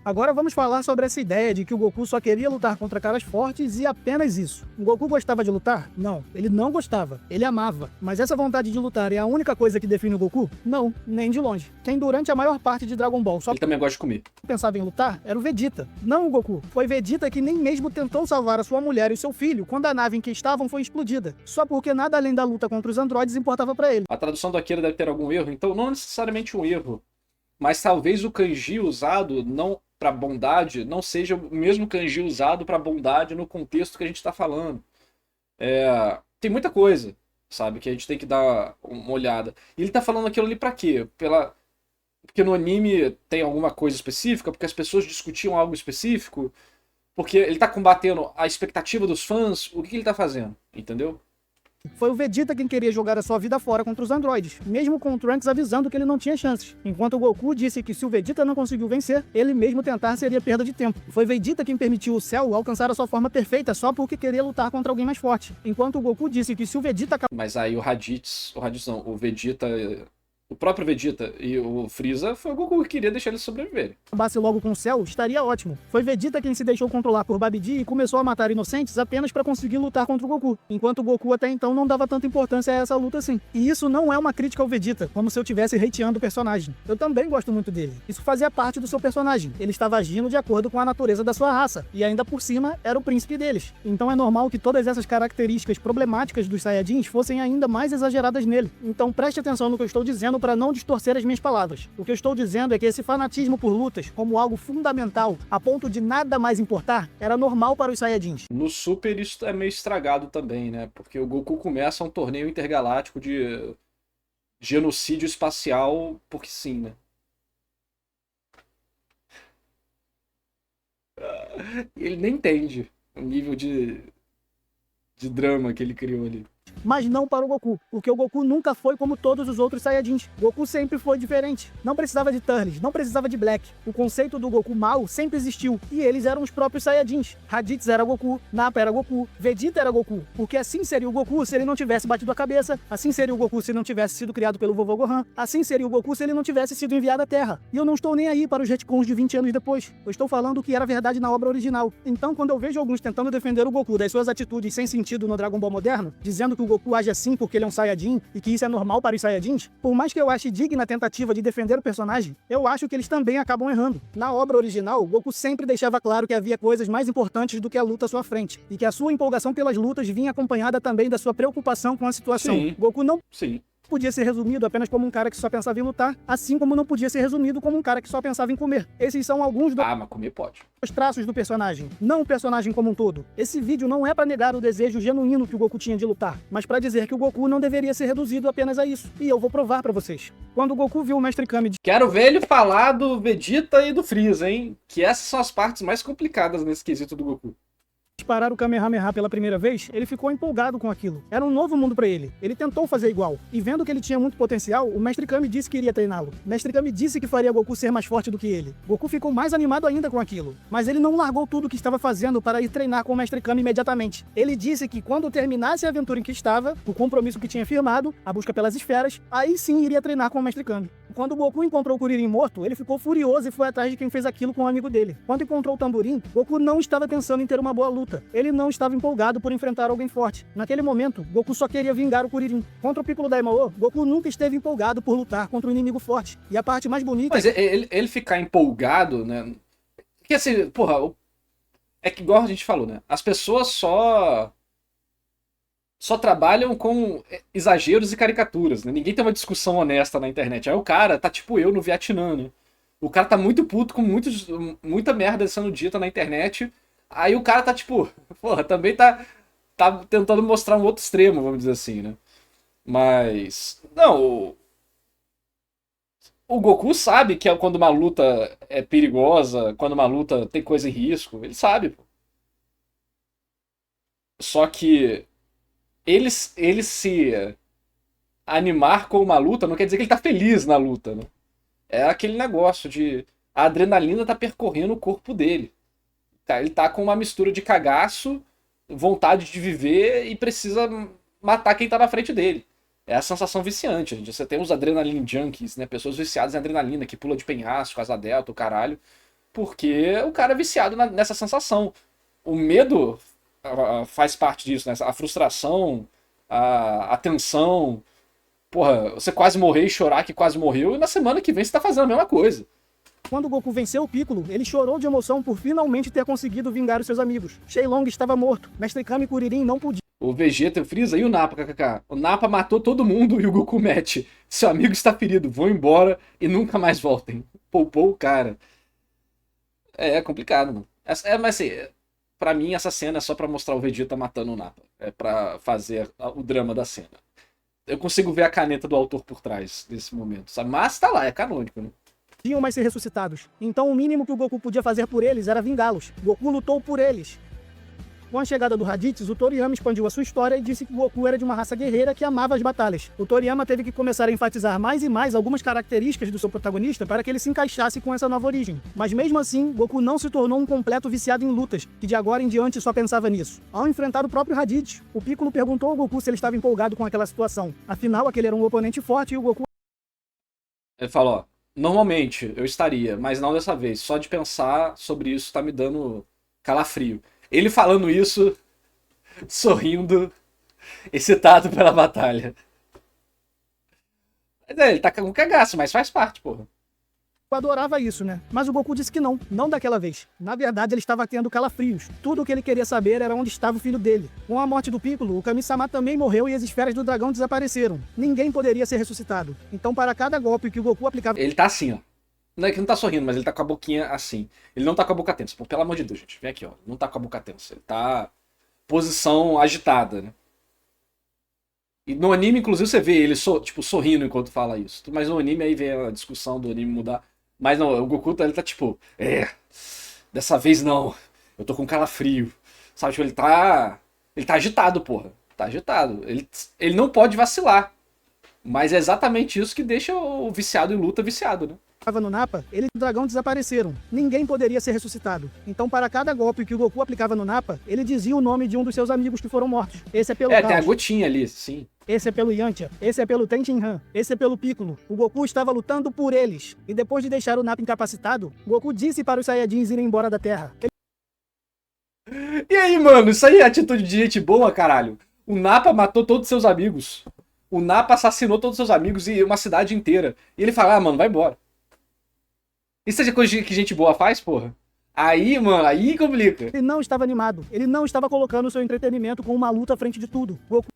Agora vamos falar sobre essa ideia de que o Goku só queria lutar contra caras fortes e apenas isso. O Goku gostava de lutar? Não, ele não gostava. Ele amava. Mas essa vontade de lutar é a única coisa que define o Goku? Não, nem de longe. Quem durante a maior parte de Dragon Ball só Ele também gosta de comer. pensava em lutar era o Vegeta, não o Goku. Foi Vegeta que nem mesmo tentou salvar a sua mulher e o seu filho quando a nave em que estavam foi explodida, só porque nada além da luta contra os androides importava pra ele. A tradução do Akira deve ter algum erro, então não necessariamente um erro, mas talvez o kanji usado não para bondade não seja o mesmo kanji usado para bondade no contexto que a gente está falando. Tem muita coisa, sabe, que a gente tem que dar uma olhada. E ele tá falando aquilo ali pra quê? Porque no anime tem alguma coisa específica? Porque as pessoas discutiam algo específico? Porque ele tá combatendo a expectativa dos fãs? O que ele tá fazendo? Entendeu? Foi o Vegeta quem queria jogar a sua vida fora contra os androides, mesmo com o Trunks avisando que ele não tinha chances. Enquanto o Goku disse que se o Vegeta não conseguiu vencer, ele mesmo tentar seria perda de tempo. Foi Vegeta quem permitiu o Cell alcançar a sua forma perfeita só porque queria lutar contra alguém mais forte. Enquanto o Goku disse que se o Vegeta... Mas aí o Vegeta, o próprio Vegeta e o Freeza foi o Goku que queria deixar eles sobreviverem. acabasse logo com o Cell, estaria ótimo. Foi Vegeta quem se deixou controlar por Babidi e começou a matar inocentes apenas para conseguir lutar contra o Goku, enquanto o Goku até então não dava tanta importância a essa luta assim. E isso não é uma crítica ao Vegeta, como se eu estivesse hateando o personagem. Eu também gosto muito dele. Isso fazia parte do seu personagem. Ele estava agindo de acordo com a natureza da sua raça, e ainda por cima, era o príncipe deles. Então é normal que todas essas características problemáticas dos Saiyajins fossem ainda mais exageradas nele. Então preste atenção no que eu estou dizendo para não distorcer as minhas palavras. O que eu estou dizendo é que esse fanatismo por lutas, como algo fundamental, a ponto de nada mais importar, era normal para os Saiyajins. No Super isso é meio estragado também, né? Porque o Goku começa um torneio intergaláctico de genocídio espacial, porque sim, né? Ele nem entende o nível de drama que ele criou ali. mas não para o Goku, porque o Goku nunca foi como todos os outros Saiyajins. Goku sempre foi diferente. Não precisava de Turles, não precisava de Black. O conceito do Goku mau sempre existiu, e eles eram os próprios Saiyajins. Raditz era Goku, Nappa era Goku, Vegeta era Goku, porque assim seria o Goku se ele não tivesse batido a cabeça, assim seria o Goku se não tivesse sido criado pelo vovô Gohan, assim seria o Goku se ele não tivesse sido enviado à Terra. E eu não estou nem aí para os retcons de 20 anos depois. Eu estou falando o que era verdade na obra original. Então, quando eu vejo alguns tentando defender o Goku das suas atitudes sem sentido no Dragon Ball moderno, dizendo que o Goku age assim porque ele é um Saiyajin e que isso é normal para os Saiyajins, por mais que eu ache digna a tentativa de defender o personagem, eu acho que eles também acabam errando. Na obra original, o Goku sempre deixava claro que havia coisas mais importantes do que a luta à sua frente, e que a sua empolgação pelas lutas vinha acompanhada também da sua preocupação com a situação. Sim. Goku não Sim. podia ser resumido apenas como um cara que só pensava em lutar, assim como não podia ser resumido como um cara que só pensava em comer. Esses são alguns dos Mas comer pode. traços do personagem, não o personagem como um todo. Esse vídeo não é para negar o desejo genuíno que o Goku tinha de lutar, mas para dizer que o Goku não deveria ser reduzido apenas a isso. E eu vou provar para vocês. Quando o Goku viu o Mestre Kami Quero ver ele falar do Vegeta e do Freeza, hein? Que essas são as partes mais complicadas nesse quesito do Goku. disparar o Kamehameha pela primeira vez, ele ficou empolgado com aquilo. Era um novo mundo para ele. Ele tentou fazer igual. E vendo que ele tinha muito potencial, o Mestre Kami disse que iria treiná-lo. O Mestre Kami disse que faria Goku ser mais forte do que ele. Goku ficou mais animado ainda com aquilo. Mas ele não largou tudo o que estava fazendo para ir treinar com o Mestre Kami imediatamente. Ele disse que quando terminasse a aventura em que estava, o compromisso que tinha firmado, a busca pelas esferas, aí sim iria treinar com o Mestre Kami. Quando o Goku encontrou o Kuririn morto, ele ficou furioso e foi atrás de quem fez aquilo com um amigo dele. Quando encontrou o Tamborim, Goku não estava pensando em ter uma boa luta. Ele não estava empolgado por enfrentar alguém forte. Naquele momento, Goku só queria vingar o Kuririn. Contra o Piccolo Daimao, Goku nunca esteve empolgado por lutar contra um inimigo forte. E a parte mais bonita... Mas ele ficar empolgado, né? Porque assim, porra, é que igual a gente falou, né? As pessoas só trabalham com exageros e caricaturas, né? Ninguém tem uma discussão honesta na internet. Aí o cara tá tipo eu no Vietnã, né? O cara tá muito puto com muita merda sendo dita na internet. Aí o cara tá tipo, porra, também tá tentando mostrar um outro extremo, vamos dizer assim, né? Mas, não, o Goku sabe que é quando uma luta é perigosa, quando uma luta tem coisa em risco, ele sabe, pô. Só que ele se animar com uma luta não quer dizer que ele tá feliz na luta, né? É aquele negócio de a adrenalina tá percorrendo o corpo dele. Ele tá com uma mistura de cagaço, vontade de viver e precisa matar quem tá na frente dele. É a sensação viciante. Você tem os adrenaline junkies, né? Pessoas viciadas em adrenalina, que pula de penhasco, asa delta, o caralho. Porque o cara é viciado nessa sensação. O medo faz parte disso, né? A frustração, a tensão. Porra, você quase morrer e chorar que quase morreu, e na semana que vem você tá fazendo a mesma coisa. Quando Goku venceu o Piccolo, ele chorou de emoção por finalmente ter conseguido vingar os seus amigos. Shenlong estava morto. Mestre Kami e Kuririn não podiam. O Vegeta, o Freeza e o Nappa, kkk. O Nappa matou todo mundo e o Goku mete. Seu amigo está ferido, vão embora e nunca mais voltem. Poupou o cara. É complicado, mano. Mas assim, pra mim essa cena é só pra mostrar o Vegeta matando o Nappa. É pra fazer o drama da cena. Eu consigo ver a caneta do autor por trás desse momento, sabe? Mas tá lá, é canônico, né? Podiam mais ser ressuscitados. Então o mínimo que o Goku podia fazer por eles era vingá-los. Goku lutou por eles. Com a chegada do Raditz, o Toriyama expandiu a sua história e disse que Goku era de uma raça guerreira que amava as batalhas. O Toriyama teve que começar a enfatizar mais e mais algumas características do seu protagonista para que ele se encaixasse com essa nova origem. Mas mesmo assim, Goku não se tornou um completo viciado em lutas, que de agora em diante só pensava nisso. Ao enfrentar o próprio Raditz, o Piccolo perguntou ao Goku se ele estava empolgado com aquela situação. Afinal, aquele era um oponente forte e o Goku... Ele falou, ó, normalmente eu estaria, mas não dessa vez. Só de pensar sobre isso tá me dando calafrio. Ele falando isso, sorrindo, excitado pela batalha. Ele tá com cagaço, mas faz parte, porra. adorava isso, né? Mas o Goku disse que não daquela vez. Na verdade, ele estava tendo calafrios. Tudo o que ele queria saber era onde estava o filho dele. Com a morte do Piccolo, o Kami-sama também morreu e as esferas do dragão desapareceram. Ninguém poderia ser ressuscitado. Então, para cada golpe que o Goku aplicava... Ele tá assim, ó. Não é que não tá sorrindo, mas ele tá com a boquinha assim. Ele não tá com a boca tensa. Pô, pelo amor de Deus, gente. Vem aqui, ó. Não tá com a boca tensa. Ele tá... posição agitada, né? E no anime, inclusive, você vê ele tipo, sorrindo enquanto fala isso. Mas no anime aí vem a discussão do anime mudar. Mas não, o Goku ele tá tipo... dessa vez não. Eu tô com calafrio. Sabe, tipo, ele tá agitado, porra. Tá agitado. Ele não pode vacilar. Mas é exatamente isso que deixa o viciado em luta viciado, né? Estava no Nappa, ele e o dragão desapareceram. Ninguém poderia ser ressuscitado. Então, para cada golpe que o Goku aplicava no Nappa, ele dizia o nome de um dos seus amigos que foram mortos. Esse é pelo É, Caos. tem a gotinha ali, sim. Esse é pelo Yantia, esse é pelo Tenshinhan, esse é pelo Piccolo. O Goku estava lutando por eles. E depois de deixar o Nappa incapacitado, Goku disse para os Saiyajins irem embora da Terra. E aí, mano, isso aí é atitude de gente boa, caralho. O Nappa matou todos os seus amigos. O Nappa assassinou todos os seus amigos e uma cidade inteira. E ele fala, ah, mano, vai embora. Isso é coisa que gente boa faz, porra? Aí, mano, aí complica. Ele não estava animado, ele não estava colocando o seu entretenimento com uma luta à frente de tudo. Goku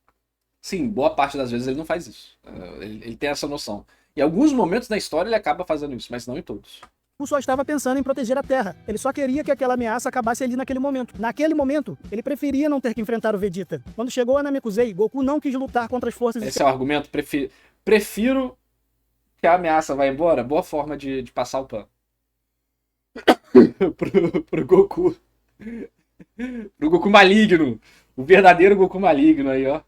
Sim, boa parte das vezes ele não faz isso. Ele tem essa noção. Em alguns momentos da história ele acaba fazendo isso, mas não em todos. só estava pensando em proteger a Terra. Ele só queria que aquela ameaça acabasse ali naquele momento. Naquele momento, ele preferia não ter que enfrentar o Vegeta. Quando chegou a Namekusei, Goku não quis lutar contra as forças... Esse é o argumento. Prefiro que a ameaça vá embora. Boa forma de passar o pano. pro Goku. Pro Goku maligno. O verdadeiro Goku maligno aí, ó.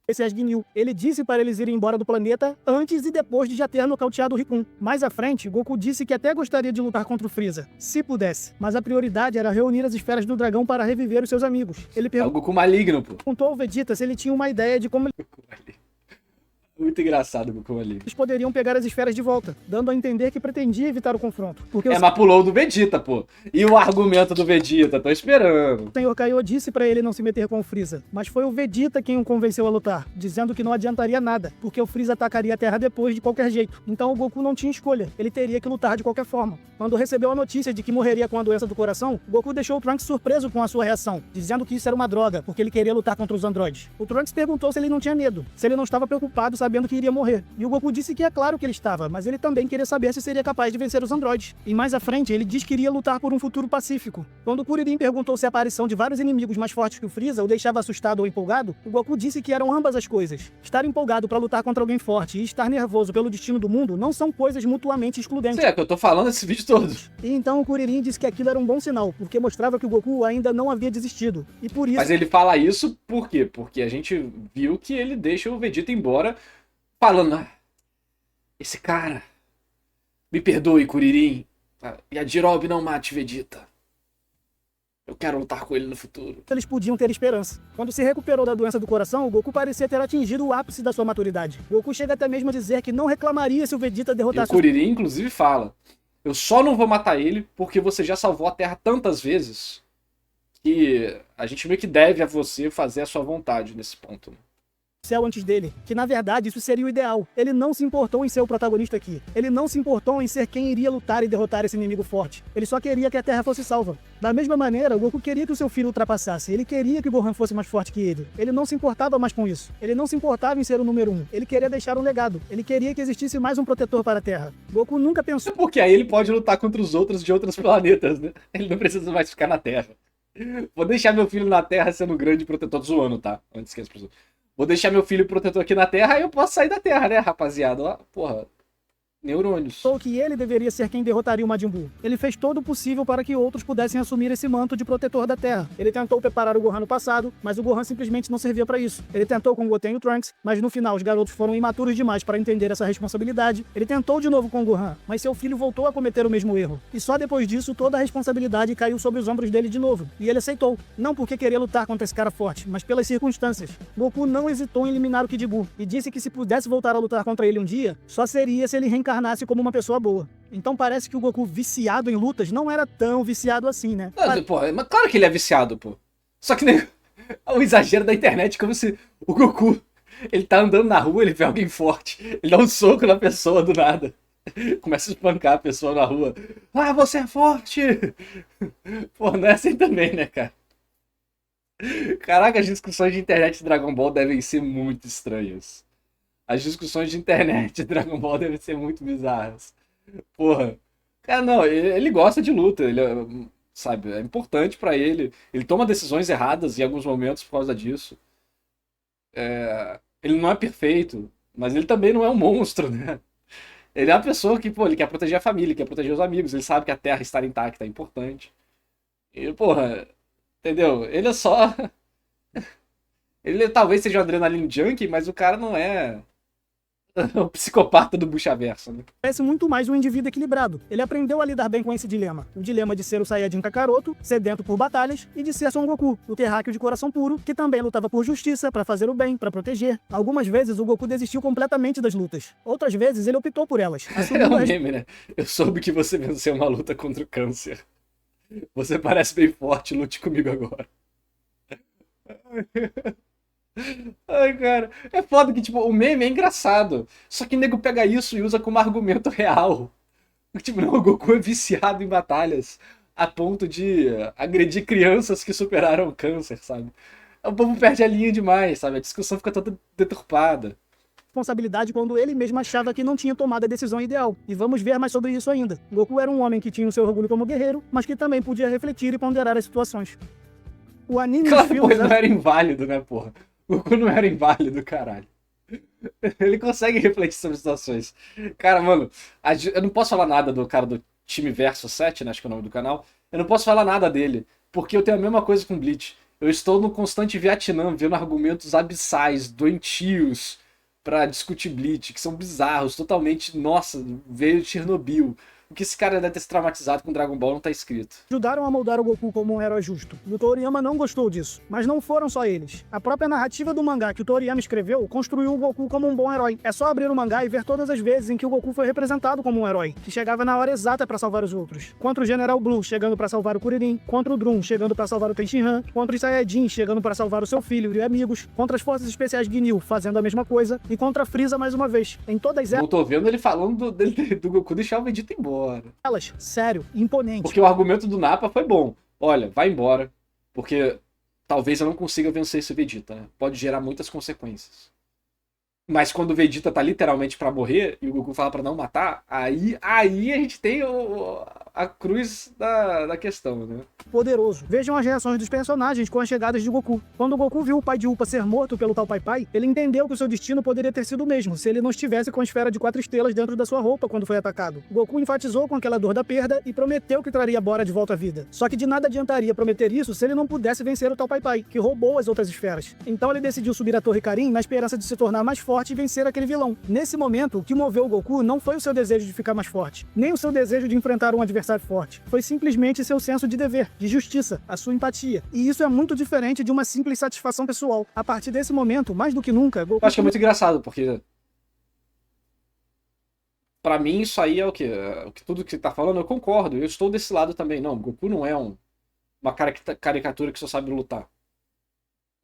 Esse Ginyu. Ele disse para eles irem embora do planeta antes e depois de já ter nocauteado o Rikun. Mais à frente, Goku disse que até gostaria de lutar contra o Freeza, se pudesse. Mas a prioridade era reunir as esferas do dragão para reviver os seus amigos. Ele É o Goku maligno, pô. perguntou ao Vegeta se ele tinha uma ideia de como Muito engraçado o Goku maligno. eles poderiam pegar as esferas de volta, dando a entender que pretendia evitar o confronto. Porque É, o mas pulou do Vegeta, pô. E o argumento do Vegeta? Tô esperando. Senhor Kaiô disse para ele não se meter com o Freeza, mas foi o Vegeta quem o convenceu a lutar, dizendo que não adiantaria nada, porque o Freeza atacaria a Terra depois de qualquer jeito. Então o Goku não tinha escolha, ele teria que lutar de qualquer forma. Quando recebeu a notícia de que morreria com a doença do coração, o Goku deixou o Trunks surpreso com a sua reação, dizendo que isso era uma droga, porque ele queria lutar contra os androides. O Trunks perguntou se ele não tinha medo, se ele não estava preocupado sabendo que iria morrer. E o Goku disse que é claro que ele estava, mas ele também queria saber se seria capaz de vencer os androides. E mais à frente, ele diz que iria lutar por um futuro pacífico. Quando o Kuririn perguntou se a aparição de vários inimigos mais fortes que o Freeza o deixava assustado ou empolgado, o Goku disse que eram ambas as coisas. Estar empolgado para lutar contra alguém forte e estar nervoso pelo destino do mundo não são coisas mutuamente excludentes. Isso é que eu tô falando esse vídeo todo. E então o Kuririn disse que aquilo era um bom sinal, porque mostrava que o Goku ainda não havia desistido. E por isso... Mas ele fala isso por quê? Porque a gente viu que ele deixa o Vegeta embora falando, ah, esse cara, me perdoe, Kuririn, e a Jirobe não mate Vegeta. Eu quero lutar com ele no futuro. eles podiam ter esperança. Quando se recuperou da doença do coração, o Goku parecia ter atingido o ápice da sua maturidade. Goku chega até mesmo a dizer que não reclamaria se o Vegeta E o derrotasse Kuririn, inclusive, fala, eu só não vou matar ele porque você já salvou a Terra tantas vezes que a gente meio que deve a você fazer a sua vontade nesse ponto. céu antes dele, que na verdade isso seria o ideal. Ele não se importou em ser o protagonista aqui. Ele não se importou em ser quem iria lutar e derrotar esse inimigo forte. Ele só queria que a Terra fosse salva. Da mesma maneira, o Goku queria que o seu filho ultrapassasse. Ele queria que o Gohan fosse mais forte que ele. Ele não se importava mais com isso. Ele não se importava em ser o número 1. Ele queria deixar um legado. Ele queria que existisse mais um protetor para a Terra. Goku nunca pensou... Porque aí ele pode lutar contra os outros de outros planetas, né? Ele não precisa mais ficar na Terra. Vou deixar meu filho na Terra sendo grande protetor. Tô zoando, tá? Antes que as pessoas... Vou deixar meu filho protetor aqui na Terra, aí eu posso sair da Terra, né, rapaziada? Ó, porra, neurônios. que ele deveria ser quem derrotaria o Majin Buu. Ele fez todo o possível para que outros pudessem assumir esse manto de protetor da Terra. Ele tentou preparar o Gohan no passado, mas o Gohan simplesmente não servia para isso. Ele tentou com o Goten e o Trunks, mas no final os garotos foram imaturos demais para entender essa responsabilidade. Ele tentou de novo com o Gohan, mas seu filho voltou a cometer o mesmo erro. E só depois disso toda a responsabilidade caiu sobre os ombros dele de novo. E ele aceitou. Não porque queria lutar contra esse cara forte, mas pelas circunstâncias. Goku não hesitou em eliminar o Kid Buu e disse que se pudesse voltar a lutar contra ele um dia, só seria se ele reencarnasse como uma pessoa boa. Então parece que o Goku viciado em lutas não era tão viciado assim, né? Mas claro que ele é viciado, pô. Só que nem o exagero da internet, como se o Goku, ele tá andando na rua, ele vê alguém forte, ele dá um soco na pessoa do nada. Começa a espancar a pessoa na rua. Ah, você é forte! Pô, não é assim também, né, cara? Caraca, as discussões de internet de Dragon Ball devem ser muito estranhas. As discussões de internet de Dragon Ball devem ser muito bizarras. Porra. Cara, não, ele gosta de luta. Ele, sabe, é importante pra ele. Ele toma decisões erradas em alguns momentos por causa disso. Ele não é perfeito, mas ele também não é um monstro, né? Ele é uma pessoa que, pô, ele quer proteger a família, quer proteger os amigos. Ele sabe que a Terra estar intacta é importante. E, porra, entendeu? Ele é só... Ele talvez seja um adrenaline junkie, mas o cara não é o psicopata do Buchaverso, né? Parece muito mais um indivíduo equilibrado. Ele aprendeu a lidar bem com esse dilema. O dilema de ser o Saiyajin Kakaroto, sedento por batalhas, e de ser Son Goku, o terráqueo de coração puro, que também lutava por justiça, pra fazer o bem, pra proteger. Algumas vezes o Goku desistiu completamente das lutas. Outras vezes ele optou por elas. É um meme, né? Eu soube que você venceu uma luta contra o câncer. Você parece bem forte, lute comigo agora. Ai, cara. É foda que, tipo, o meme é engraçado. Só que o nego pega isso e usa como argumento real. Tipo, não, o Goku é viciado em batalhas a ponto de agredir crianças que superaram o câncer, sabe? O povo perde a linha demais, sabe? A discussão fica toda deturpada. Responsabilidade quando ele mesmo achava que não tinha tomado a decisão ideal. E vamos ver mais sobre isso ainda. Goku era um homem que tinha o seu orgulho como guerreiro, mas que também podia refletir e ponderar as situações. O anime Claro, e os pô, ele filmes... não era inválido, né, porra? O Goku não era inválido, caralho. Ele consegue refletir sobre situações. Cara, mano, eu não posso falar nada do cara do Time Verso 7, né? Acho que é o nome do canal. Eu não posso falar nada dele, porque eu tenho a mesma coisa com Bleach. Eu estou no constante Vietnã, vendo argumentos abissais, doentios, pra discutir Bleach, que são bizarros, totalmente. Nossa, veio de Chernobyl. O que esse cara deve ter se traumatizado com Dragon Ball não tá escrito. Ajudaram a moldar o Goku como um herói justo. E o Toriyama não gostou disso. Mas não foram só eles. A própria narrativa do mangá que o Toriyama escreveu construiu o Goku como um bom herói. É só abrir o mangá e ver todas as vezes em que o Goku foi representado como um herói, que chegava na hora exata pra salvar os outros. Contra o General Blue, chegando pra salvar o Kuririn. Contra o Drum, chegando pra salvar o Tenshinhan. Contra os Saiyajin, chegando pra salvar o seu filho e amigos. Contra as forças especiais Ginyu, fazendo a mesma coisa. E contra a Frieza mais uma vez. Em todas Eu tô vendo ele falando do Goku deixar o Vegeta embora. elas, sério, imponente. Porque o argumento do Nappa foi bom. Olha, vai embora, porque talvez eu não consiga vencer esse Vegeta, né? Pode gerar muitas consequências. Mas quando o Vegeta tá literalmente pra morrer e o Goku fala pra não matar, aí a gente tem a cruz da questão, né? Poderoso. Vejam as reações dos personagens com as chegadas de Goku. Quando o Goku viu o pai de Upa ser morto pelo tal Pai Pai, ele entendeu que o seu destino poderia ter sido o mesmo se ele não estivesse com a esfera de 4 estrelas dentro da sua roupa quando foi atacado. Goku enfatizou com aquela dor da perda e prometeu que traria Bora de volta à vida. Só que de nada adiantaria prometer isso se ele não pudesse vencer o tal Pai Pai, que roubou as outras esferas. Então ele decidiu subir a Torre Karin na esperança de se tornar mais forte e vencer aquele vilão. Nesse momento, o que moveu o Goku não foi o seu desejo de ficar mais forte, nem o seu desejo de enfrentar um adversário forte. Foi simplesmente seu senso de dever, de justiça, a sua empatia. E isso é muito diferente de uma simples satisfação pessoal. A partir desse momento, mais do que nunca, Goku... Eu acho que é muito engraçado, porque pra mim isso aí é o quê? Tudo que você tá falando, eu concordo. Eu estou desse lado também. Não, Goku não é uma caricatura que só sabe lutar.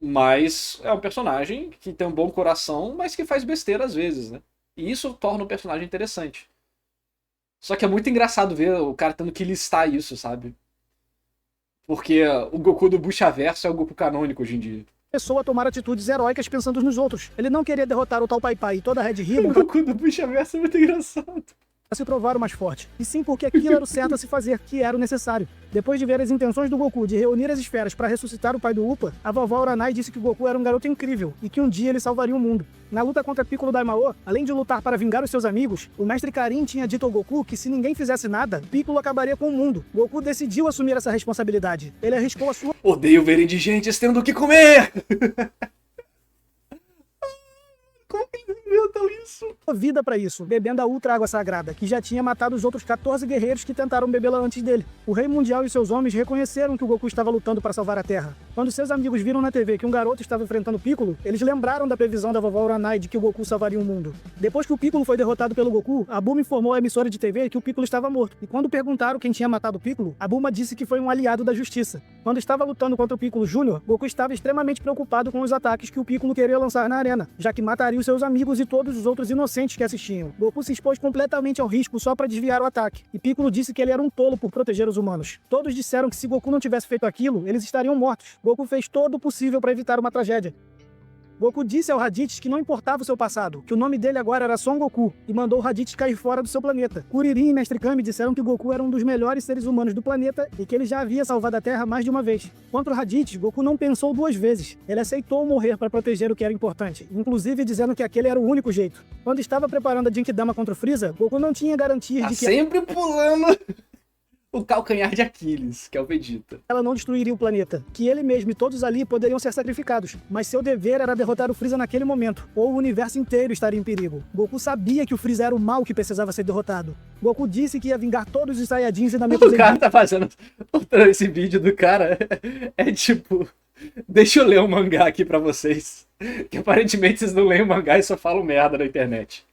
Mas é um personagem que tem um bom coração, mas que faz besteira às vezes, né? E isso torna o personagem interessante. Só que é muito engraçado ver o cara tendo que listar isso, sabe? Porque o Goku do Buchaverso é o Goku canônico hoje em dia. começou a tomar atitudes heróicas pensando nos outros. Ele não queria derrotar o tal Pai Pai e toda a Red O Ribbon Goku do Buchaverso é muito engraçado. para se provar o mais forte, e sim porque aquilo era o certo a se fazer, que era o necessário. Depois de ver as intenções do Goku de reunir as esferas para ressuscitar o pai do Upa, a vovó Uranai disse que o Goku era um garoto incrível e que um dia ele salvaria o mundo. Na luta contra Piccolo Daimao, além de lutar para vingar os seus amigos, o mestre Karin tinha dito ao Goku que se ninguém fizesse nada, Piccolo acabaria com o mundo. Goku decidiu assumir essa responsabilidade. Ele arriscou a sua Odeio ver indigentes tendo o que comer! Como que eles inventam isso? vida para isso, bebendo a Ultra Água Sagrada, que já tinha matado os outros 14 guerreiros que tentaram bebê-la antes dele. O Rei Mundial e seus homens reconheceram que o Goku estava lutando para salvar a Terra. Quando seus amigos viram na TV que um garoto estava enfrentando Piccolo, eles lembraram da previsão da vovó Uranai de que o Goku salvaria o mundo. Depois que o Piccolo foi derrotado pelo Goku, a Bulma informou à emissora de TV que o Piccolo estava morto. E quando perguntaram quem tinha matado o Piccolo, a Bulma disse que foi um aliado da justiça. Quando estava lutando contra o Piccolo Jr., Goku estava extremamente preocupado com os ataques que o Piccolo queria lançar na arena, já que mataria os seus amigos e todos os outros inocentes que assistiam. Goku se expôs completamente ao risco só para desviar o ataque, e Piccolo disse que ele era um tolo por proteger os humanos. Todos disseram que se Goku não tivesse feito aquilo, eles estariam mortos. Goku fez todo o possível para evitar uma tragédia. Goku disse ao Raditz que não importava o seu passado, que o nome dele agora era Son Goku, e mandou o Raditz cair fora do seu planeta. Kuririn e Mestre Kami disseram que Goku era um dos melhores seres humanos do planeta e que ele já havia salvado a Terra mais de uma vez. Contra o Raditz, Goku não pensou duas vezes. Ele aceitou morrer para proteger o que era importante, inclusive dizendo que aquele era o único jeito. Quando estava preparando a Genkidama contra o Freeza, Goku não tinha garantias Tá de que... sempre pulando o calcanhar de Aquiles, que é o Vegeta. ela não destruiria o planeta, que ele mesmo e todos ali poderiam ser sacrificados, mas seu dever era derrotar o Freeza naquele momento, ou o universo inteiro estaria em perigo. Goku sabia que o Freeza era o mal que precisava ser derrotado. Goku disse que ia vingar todos os Saiyajins e Namekusei. O cara tá fazendo esse vídeo do cara, é tipo... Deixa eu ler um mangá aqui pra vocês, que aparentemente vocês não leem o mangá e só falam merda na internet.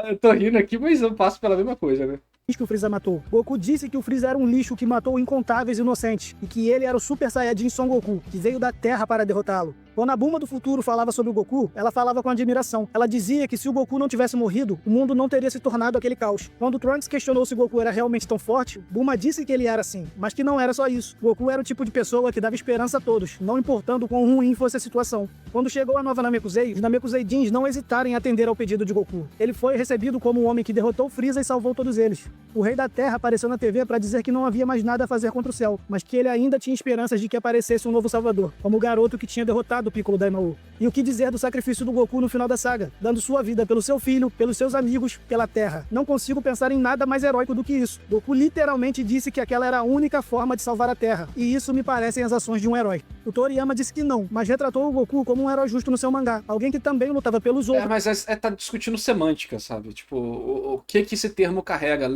Eu tô rindo aqui, mas eu passo pela mesma coisa, né? Que o Freeza matou. Goku disse que o Freeza era um lixo que matou incontáveis inocentes e que ele era o Super Saiyajin Son Goku, que veio da Terra para derrotá-lo. Quando a Bulma do futuro falava sobre o Goku, ela falava com admiração. Ela dizia que se o Goku não tivesse morrido, o mundo não teria se tornado aquele caos. Quando Trunks questionou se o Goku era realmente tão forte, Bulma disse que ele era assim, mas que não era só isso. Goku era o tipo de pessoa que dava esperança a todos, não importando quão ruim fosse a situação. Quando chegou a nova Namekusei, os Namekuseidins não hesitaram em atender ao pedido de Goku. Ele foi recebido como o homem que derrotou Freeza e salvou todos eles. O Rei da Terra apareceu na TV para dizer que não havia mais nada a fazer contra o céu, mas que ele ainda tinha esperanças de que aparecesse um novo salvador, como o garoto que tinha derrotado o Piccolo Daimao. E o que dizer do sacrifício do Goku no final da saga, dando sua vida pelo seu filho, pelos seus amigos, pela Terra. Não consigo pensar em nada mais heróico do que isso. Goku literalmente disse que aquela era a única forma de salvar a Terra, e isso me parecem as ações de um herói. O Toriyama disse que não, mas retratou o Goku como um herói justo no seu mangá, alguém que também lutava pelos outros. Mas tá discutindo semântica, sabe? Tipo, o que esse termo carrega?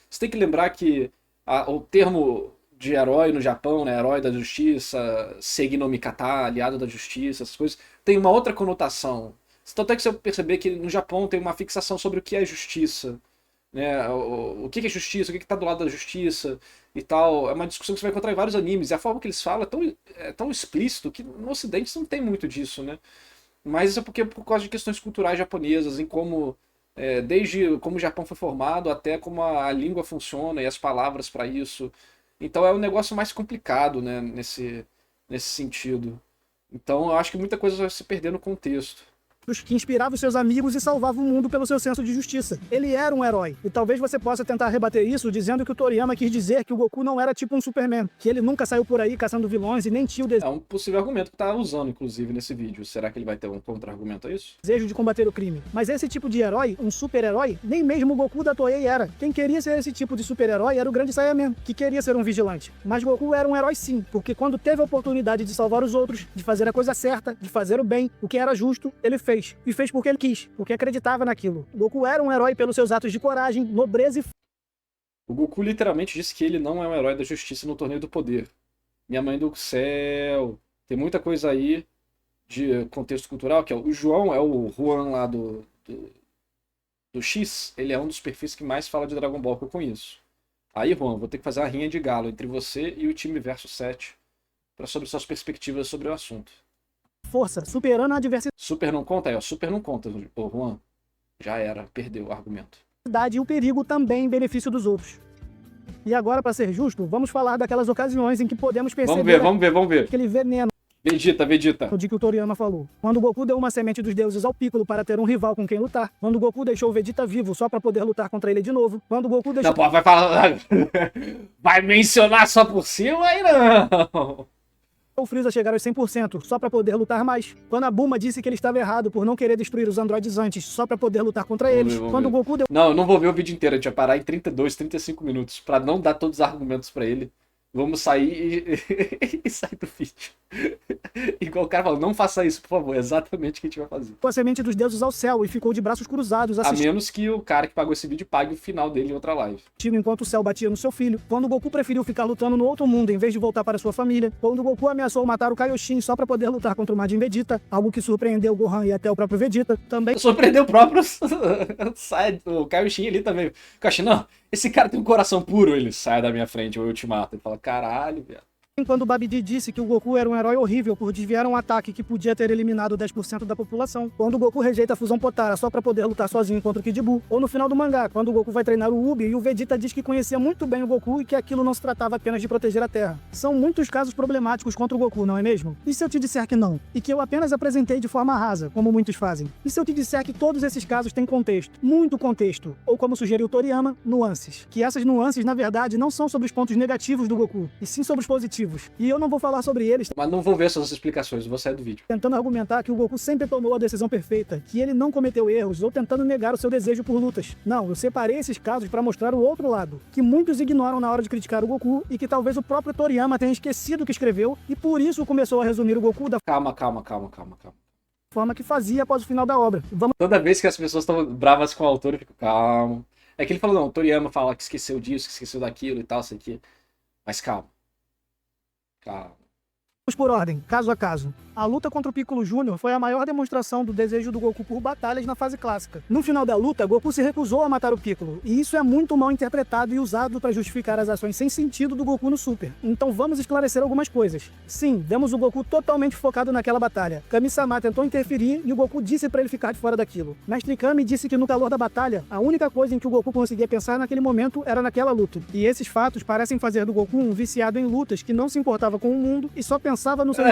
Você tem que lembrar que o termo de herói no Japão, né? Herói da justiça, Seigi no Mikata, aliado da justiça, essas coisas, tem uma outra conotação. Tanto é que você perceber que no Japão tem uma fixação sobre o que é justiça, né? O que é justiça, o que está do lado da justiça e tal. É uma discussão que você vai encontrar em vários animes. E a forma que eles falam é tão explícito que no Ocidente você não tem muito disso, né? Mas isso é por causa de questões culturais japonesas, em como, desde como o Japão foi formado até como a língua funciona e as palavras para isso. Então é um negócio mais complicado, né, nesse sentido. Então eu acho que muita coisa vai se perder no contexto. Que inspirava os seus amigos e salvava o mundo pelo seu senso de justiça. Ele era um herói. E talvez você possa tentar rebater isso dizendo que o Toriyama quis dizer que o Goku não era tipo um Superman, que ele nunca saiu por aí caçando vilões e nem tinha o É um possível argumento que tá usando, inclusive, nesse vídeo. Será que ele vai ter um contra-argumento a isso? desejo de combater o crime. Mas esse tipo de herói, um super-herói, nem mesmo o Goku da Toei era. Quem queria ser esse tipo de super-herói era o Grande Saiyaman, que queria ser um vigilante. Mas Goku era um herói sim, porque quando teve a oportunidade de salvar os outros, de fazer a coisa certa, de fazer o bem, o que era justo, ele fez. E fez porque ele quis, porque acreditava naquilo. Goku era um herói pelos seus atos de coragem, nobreza e... O Goku literalmente disse que ele não é um herói da justiça no Torneio do Poder. Minha mãe do céu. Tem muita coisa aí de contexto cultural, que é o João, é o Juan lá do X, ele é um dos perfis que mais fala de Dragon Ball que eu conheço. Aí, Juan, vou ter que fazer uma rinha de galo entre você e o time Versus 7 sobre suas perspectivas sobre o assunto. força, superando a adversidade Super não conta? Super não conta, ô Juan. Já era, perdeu o argumento. e o perigo também em benefício dos outros. E agora, para ser justo, vamos falar daquelas ocasiões em que podemos perceber Vamos ver. aquele veneno Vegeta. de que o Toriyama falou. Quando o Goku deu uma semente dos deuses ao Piccolo para ter um rival com quem lutar. Quando o Goku deixou o Vegeta vivo só para poder lutar contra ele de novo. Quando o Goku deixou... Não, pô, vai falar... vai mencionar só por cima aí não... o Freeza chegar aos 100% só pra poder lutar mais. Quando a Bulma disse que ele estava errado por não querer destruir os androides antes só pra poder lutar contra eles. Quando o Goku deu... Não, eu não vou ver o vídeo inteiro, a gente vai parar em 32, 35 minutos pra não dar todos os argumentos pra ele. Vamos sair e sair do vídeo. Igual o cara falou, não faça isso, por favor. É exatamente o que a gente vai fazer. a semente dos deuses ao céu e ficou de braços cruzados A assistindo menos que o cara que pagou esse vídeo pague o final dele em outra live. enquanto o céu batia no seu filho. Quando o Goku preferiu ficar lutando no outro mundo em vez de voltar para sua família. Quando o Goku ameaçou matar o Kaioshin só pra poder lutar contra o Majin Vegeta, algo que surpreendeu o Gohan e até o próprio Vegeta. Também Surpreendeu o próprio o Kaioshin ali também. O Kaioshin, não, esse cara tem um coração puro. Ele sai da minha frente, o Ultimato. Ele fala, caralho, velho. quando o Babidi disse que o Goku era um herói horrível por desviar um ataque que podia ter eliminado 10% da população. Quando o Goku rejeita a fusão Potara só pra poder lutar sozinho contra o Kid Buu. Ou no final do mangá, quando o Goku vai treinar o Ubi e o Vegeta diz que conhecia muito bem o Goku e que aquilo não se tratava apenas de proteger a Terra. São muitos casos problemáticos contra o Goku, não é mesmo? E se eu te disser que não? E que eu apenas apresentei de forma rasa, como muitos fazem? E se eu te disser que todos esses casos têm contexto? Muito contexto. Ou como sugeriu Toriyama, nuances. Que essas nuances, na verdade, não são sobre os pontos negativos do Goku, e sim sobre os positivos. motivos. E eu não vou falar sobre eles, Mas não vou ver essas explicações, vou sair do vídeo. tentando argumentar que o Goku sempre tomou a decisão perfeita, que ele não cometeu erros ou tentando negar o seu desejo por lutas. Não, eu separei esses casos para mostrar o outro lado, que muitos ignoram na hora de criticar o Goku e que talvez o próprio Toriyama tenha esquecido o que escreveu e por isso começou a resumir o Goku da Calma. forma que fazia após o final da obra. Vamos Toda vez que as pessoas estão bravas com o autor, eu fico calmo. É que ele falou, não, o Toriyama fala que esqueceu disso, que esqueceu daquilo e tal, isso aqui. Mas calma. por ordem, caso a caso. A luta contra o Piccolo Jr. foi a maior demonstração do desejo do Goku por batalhas na fase clássica. No final da luta, Goku se recusou a matar o Piccolo, e isso é muito mal interpretado e usado para justificar as ações sem sentido do Goku no Super. Então vamos esclarecer algumas coisas. Sim, vemos o Goku totalmente focado naquela batalha. Kami-sama tentou interferir e o Goku disse para ele ficar de fora daquilo. Mestre Kami disse que no calor da batalha, a única coisa em que o Goku conseguia pensar naquele momento era naquela luta. E esses fatos parecem fazer do Goku um viciado em lutas que não se importava com o mundo e só pensava no seu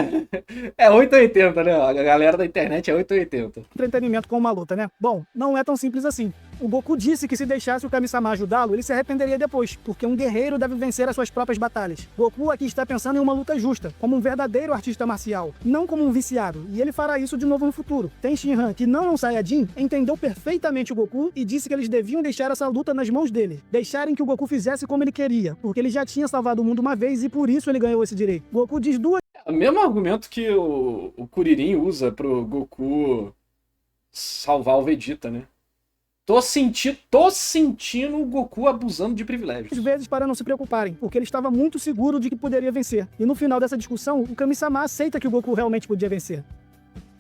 É 880, né? A galera da internet é 880. entretenimento com uma luta, né? Bom, não é tão simples assim. O Goku disse que se deixasse o Kami-sama ajudá-lo, ele se arrependeria depois, porque um guerreiro deve vencer as suas próprias batalhas. Goku aqui está pensando em uma luta justa, como um verdadeiro artista marcial, não como um viciado, e ele fará isso de novo no futuro. Ten Shinhan, que não é um Saiyajin, entendeu perfeitamente o Goku e disse que eles deviam deixar essa luta nas mãos dele, deixarem que o Goku fizesse como ele queria, porque ele já tinha salvado o mundo uma vez e por isso ele ganhou esse direito. Goku diz duas É o mesmo argumento que o Kuririn usa pro Goku salvar o Vegeta, né? Tô sentindo o Goku abusando de privilégios. vezes para não se preocuparem, porque ele estava muito seguro de que poderia vencer. E no final dessa discussão, o Kami-sama aceita que o Goku realmente podia vencer.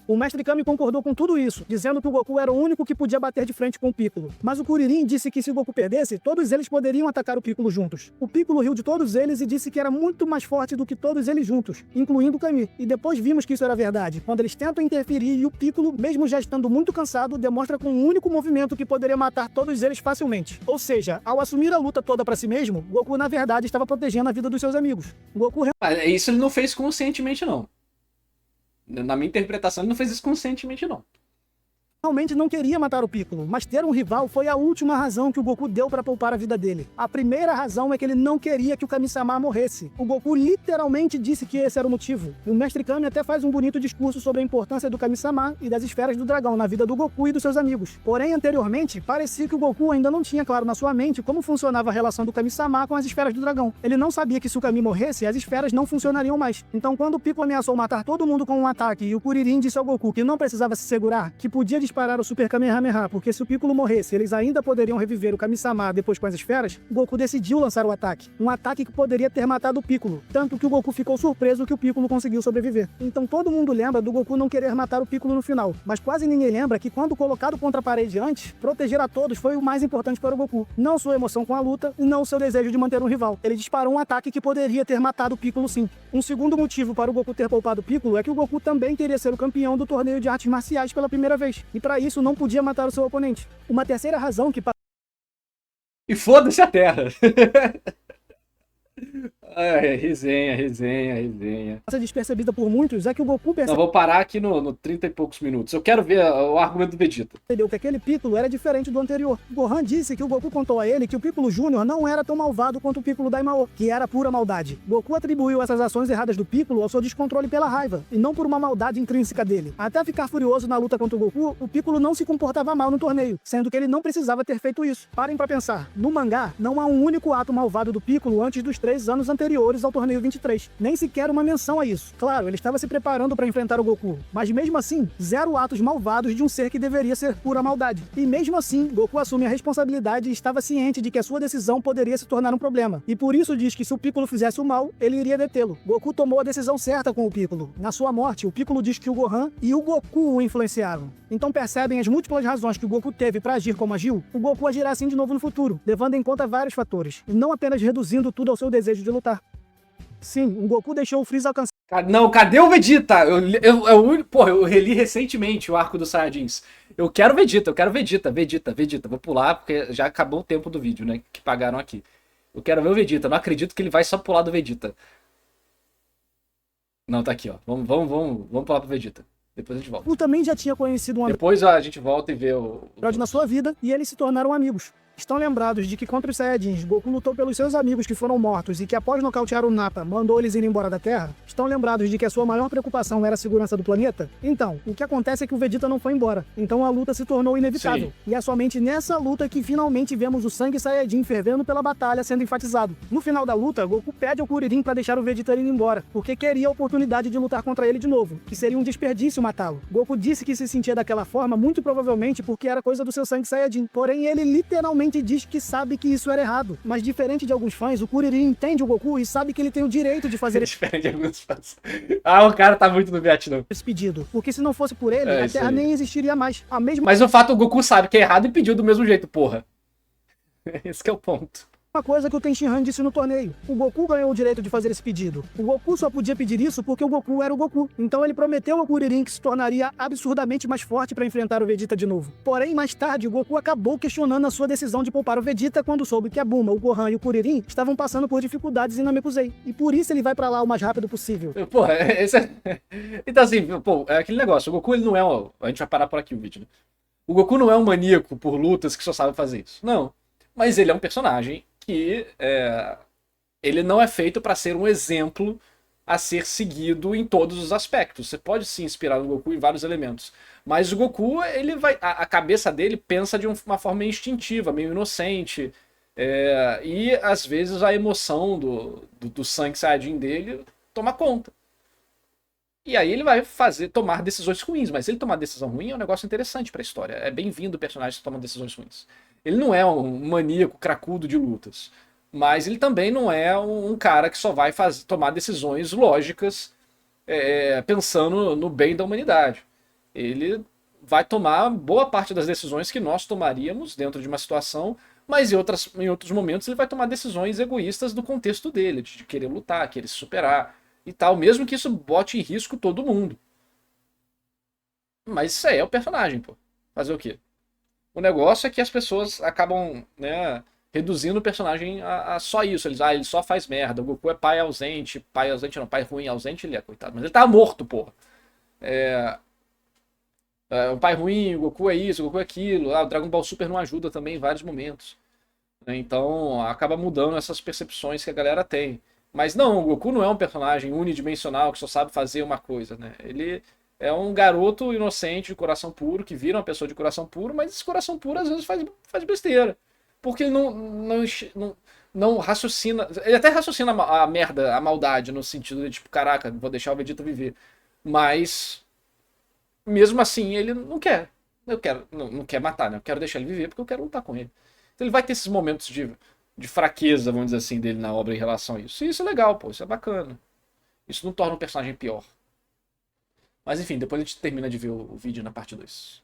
O Mestre Kami concordou com tudo isso, dizendo que o Goku era o único que podia bater de frente com o Piccolo. Mas o Kuririn disse que se o Goku perdesse, todos eles poderiam atacar o Piccolo juntos. O Piccolo riu de todos eles e disse que era muito mais forte do que todos eles juntos, incluindo o Kami. E depois vimos que isso era verdade, quando eles tentam interferir e o Piccolo, mesmo já estando muito cansado, demonstra com um único movimento que poderia matar todos eles facilmente. Ou seja, ao assumir a luta toda pra si mesmo, Goku na verdade estava protegendo a vida dos seus amigos. Goku Mas isso ele não fez conscientemente, não. Na minha interpretação, ele não fez isso conscientemente, não. realmente não queria matar o Piccolo, mas ter um rival foi a última razão que o Goku deu para poupar a vida dele. A primeira razão é que ele não queria que o Kami-sama morresse. O Goku literalmente disse que esse era o motivo. O Mestre Kami até faz um bonito discurso sobre a importância do Kami-sama e das esferas do dragão na vida do Goku e dos seus amigos. Porém, anteriormente, parecia que o Goku ainda não tinha claro na sua mente como funcionava a relação do Kami-sama com as esferas do dragão. Ele não sabia que se o Kami morresse, as esferas não funcionariam mais. Então, quando o Piccolo ameaçou matar todo mundo com um ataque e o Kuririn disse ao Goku que não precisava se segurar, que podia disparar o Super Kamehameha, porque se o Piccolo morresse, eles ainda poderiam reviver o Kami-sama depois com as esferas, o Goku decidiu lançar o ataque. Um ataque que poderia ter matado o Piccolo, tanto que o Goku ficou surpreso que o Piccolo conseguiu sobreviver. Então todo mundo lembra do Goku não querer matar o Piccolo no final, mas quase ninguém lembra que quando colocado contra a parede antes, proteger a todos foi o mais importante para o Goku. Não sua emoção com a luta e não seu desejo de manter um rival. Ele disparou um ataque que poderia ter matado o Piccolo sim. Um segundo motivo para o Goku ter poupado o Piccolo é que o Goku também queria ser o campeão do torneio de artes marciais pela primeira vez, e para isso não podia matar o seu oponente. Uma terceira razão que E foda-se a Terra. Ai, resenha. passa despercebida por muitos é que o Goku Não, vou parar aqui no 30 e poucos minutos. Eu quero ver o argumento do Vegeta. percebeu que aquele Piccolo era diferente do anterior. Gohan disse que o Goku contou a ele que o Piccolo Jr. não era tão malvado quanto o Piccolo Daimao, que era pura maldade. Goku atribuiu essas ações erradas do Piccolo ao seu descontrole pela raiva, e não por uma maldade intrínseca dele. Até ficar furioso na luta contra o Goku, o Piccolo não se comportava mal no torneio, sendo que ele não precisava ter feito isso. Parem pra pensar, no mangá, não há um único ato malvado do Piccolo antes dos 3 anos anteriores ao torneio 23. Nem sequer uma menção a isso. Claro, ele estava se preparando para enfrentar o Goku, mas mesmo assim, 0 atos malvados de um ser que deveria ser pura maldade. E mesmo assim, Goku assume a responsabilidade e estava ciente de que a sua decisão poderia se tornar um problema. E por isso diz que se o Piccolo fizesse o mal, ele iria detê-lo. Goku tomou a decisão certa com o Piccolo. Na sua morte, o Piccolo diz que o Gohan e o Goku o influenciaram. Então percebem as múltiplas razões que o Goku teve para agir como agiu? O Goku agirá assim de novo no futuro, levando em conta vários fatores, e não apenas reduzindo tudo ao seu desejo de lutar. Sim, o Goku deixou o Freeza alcançar. Não, cadê o Vegeta? Eu reli recentemente o arco dos Saiyajins. Eu quero Vegeta. Vou pular, porque já acabou o tempo do vídeo, né? Que pagaram aqui. Eu quero ver o Vegeta. Não acredito que ele vai só pular do Vegeta. Não, tá aqui, ó. Vamos pular pro Vegeta. Depois a gente volta. Goku também já tinha conhecido um Depois a gente volta e vê o... episódio na sua vida e eles se tornaram amigos. Estão lembrados de que contra os Saiyajins, Goku lutou pelos seus amigos que foram mortos e que após nocautear o Nappa, mandou eles ir embora da Terra? Estão lembrados de que a sua maior preocupação era a segurança do planeta? Então, o que acontece é que o Vegeta não foi embora. Então a luta se tornou inevitável. Sim. E é somente nessa luta que finalmente vemos o sangue Saiyajin fervendo pela batalha sendo enfatizado. No final da luta, Goku pede ao Kuririn para deixar o Vegeta ir embora, porque queria a oportunidade de lutar contra ele de novo, que seria um desperdício matá-lo. Goku disse que se sentia daquela forma muito provavelmente porque era coisa do seu sangue Saiyajin. Porém, ele literalmente diz que sabe que isso era errado. Mas diferente de alguns fãs, o Kuririn entende o Goku e sabe que ele tem o direito de fazer Diferente de alguns fãs. Ah, o cara tá muito no Vietnã. esse pedido. Porque se não fosse por ele, É a isso Terra aí. nem existiria mais. A mesma Mas o fato, o Goku sabe que é errado e pediu do mesmo jeito, porra. Esse que é o ponto. coisa que o Tenshinhan disse no torneio. O Goku ganhou o direito de fazer esse pedido. O Goku só podia pedir isso porque o Goku era o Goku. Então ele prometeu ao Kuririn que se tornaria absurdamente mais forte para enfrentar o Vegeta de novo. Porém, mais tarde, o Goku acabou questionando a sua decisão de poupar o Vegeta quando soube que a Bulma, o Gohan e o Kuririn estavam passando por dificuldades em Namekusei. E por isso ele vai pra lá o mais rápido possível. Porra, esse é... Então assim, pô, é aquele negócio. O Goku, ele não é um... A gente vai parar por aqui o vídeo, né? O Goku não é um maníaco por lutas que só sabe fazer isso. Não. Mas ele é um personagem que ele não é feito para ser um exemplo a ser seguido em todos os aspectos. Você pode se inspirar no Goku em vários elementos. Mas o Goku, ele vai, a cabeça dele pensa de uma forma meio instintiva, meio inocente. E às vezes a emoção do sangue Saiyajin dele toma conta. E aí ele vai tomar decisões ruins. Mas se ele tomar decisão ruim é um negócio interessante pra história. É bem-vindo o personagem que toma decisões ruins. Ele não é um maníaco cracudo de lutas. Mas ele também não é um cara que só vai tomar decisões lógicas pensando no bem da humanidade. Ele vai tomar boa parte das decisões que nós tomaríamos dentro de uma situação, mas em outros momentos ele vai tomar decisões egoístas do contexto dele, de querer lutar, querer se superar e tal, mesmo que isso bote em risco todo mundo. Mas isso aí é o personagem, pô. Fazer o quê? O negócio é que as pessoas acabam, né, reduzindo o personagem a só isso. Ele só faz merda. O Goku é pai ausente não, pai ruim ausente, ele é, coitado. Mas ele tá morto, porra. Um pai ruim, o Goku é isso, o Goku é aquilo. O Dragon Ball Super não ajuda também em vários momentos. Então acaba mudando essas percepções que a galera tem. Mas não, o Goku não é um personagem unidimensional que só sabe fazer uma coisa, né? Ele é um garoto inocente de coração puro, que vira uma pessoa de coração puro, mas esse coração puro às vezes faz besteira. Porque ele não raciocina. Ele até raciocina a merda, a maldade, no sentido de tipo, caraca, vou deixar o Vegeta viver. Mas, mesmo assim, ele não quer. Não quer matar, né? Eu quero deixar ele viver porque eu quero lutar com ele. Então ele vai ter esses momentos de fraqueza, vamos dizer assim, dele na obra em relação a isso. E isso é legal, pô, isso é bacana. Isso não torna o personagem pior. Mas enfim, depois a gente termina de ver o vídeo na parte 2.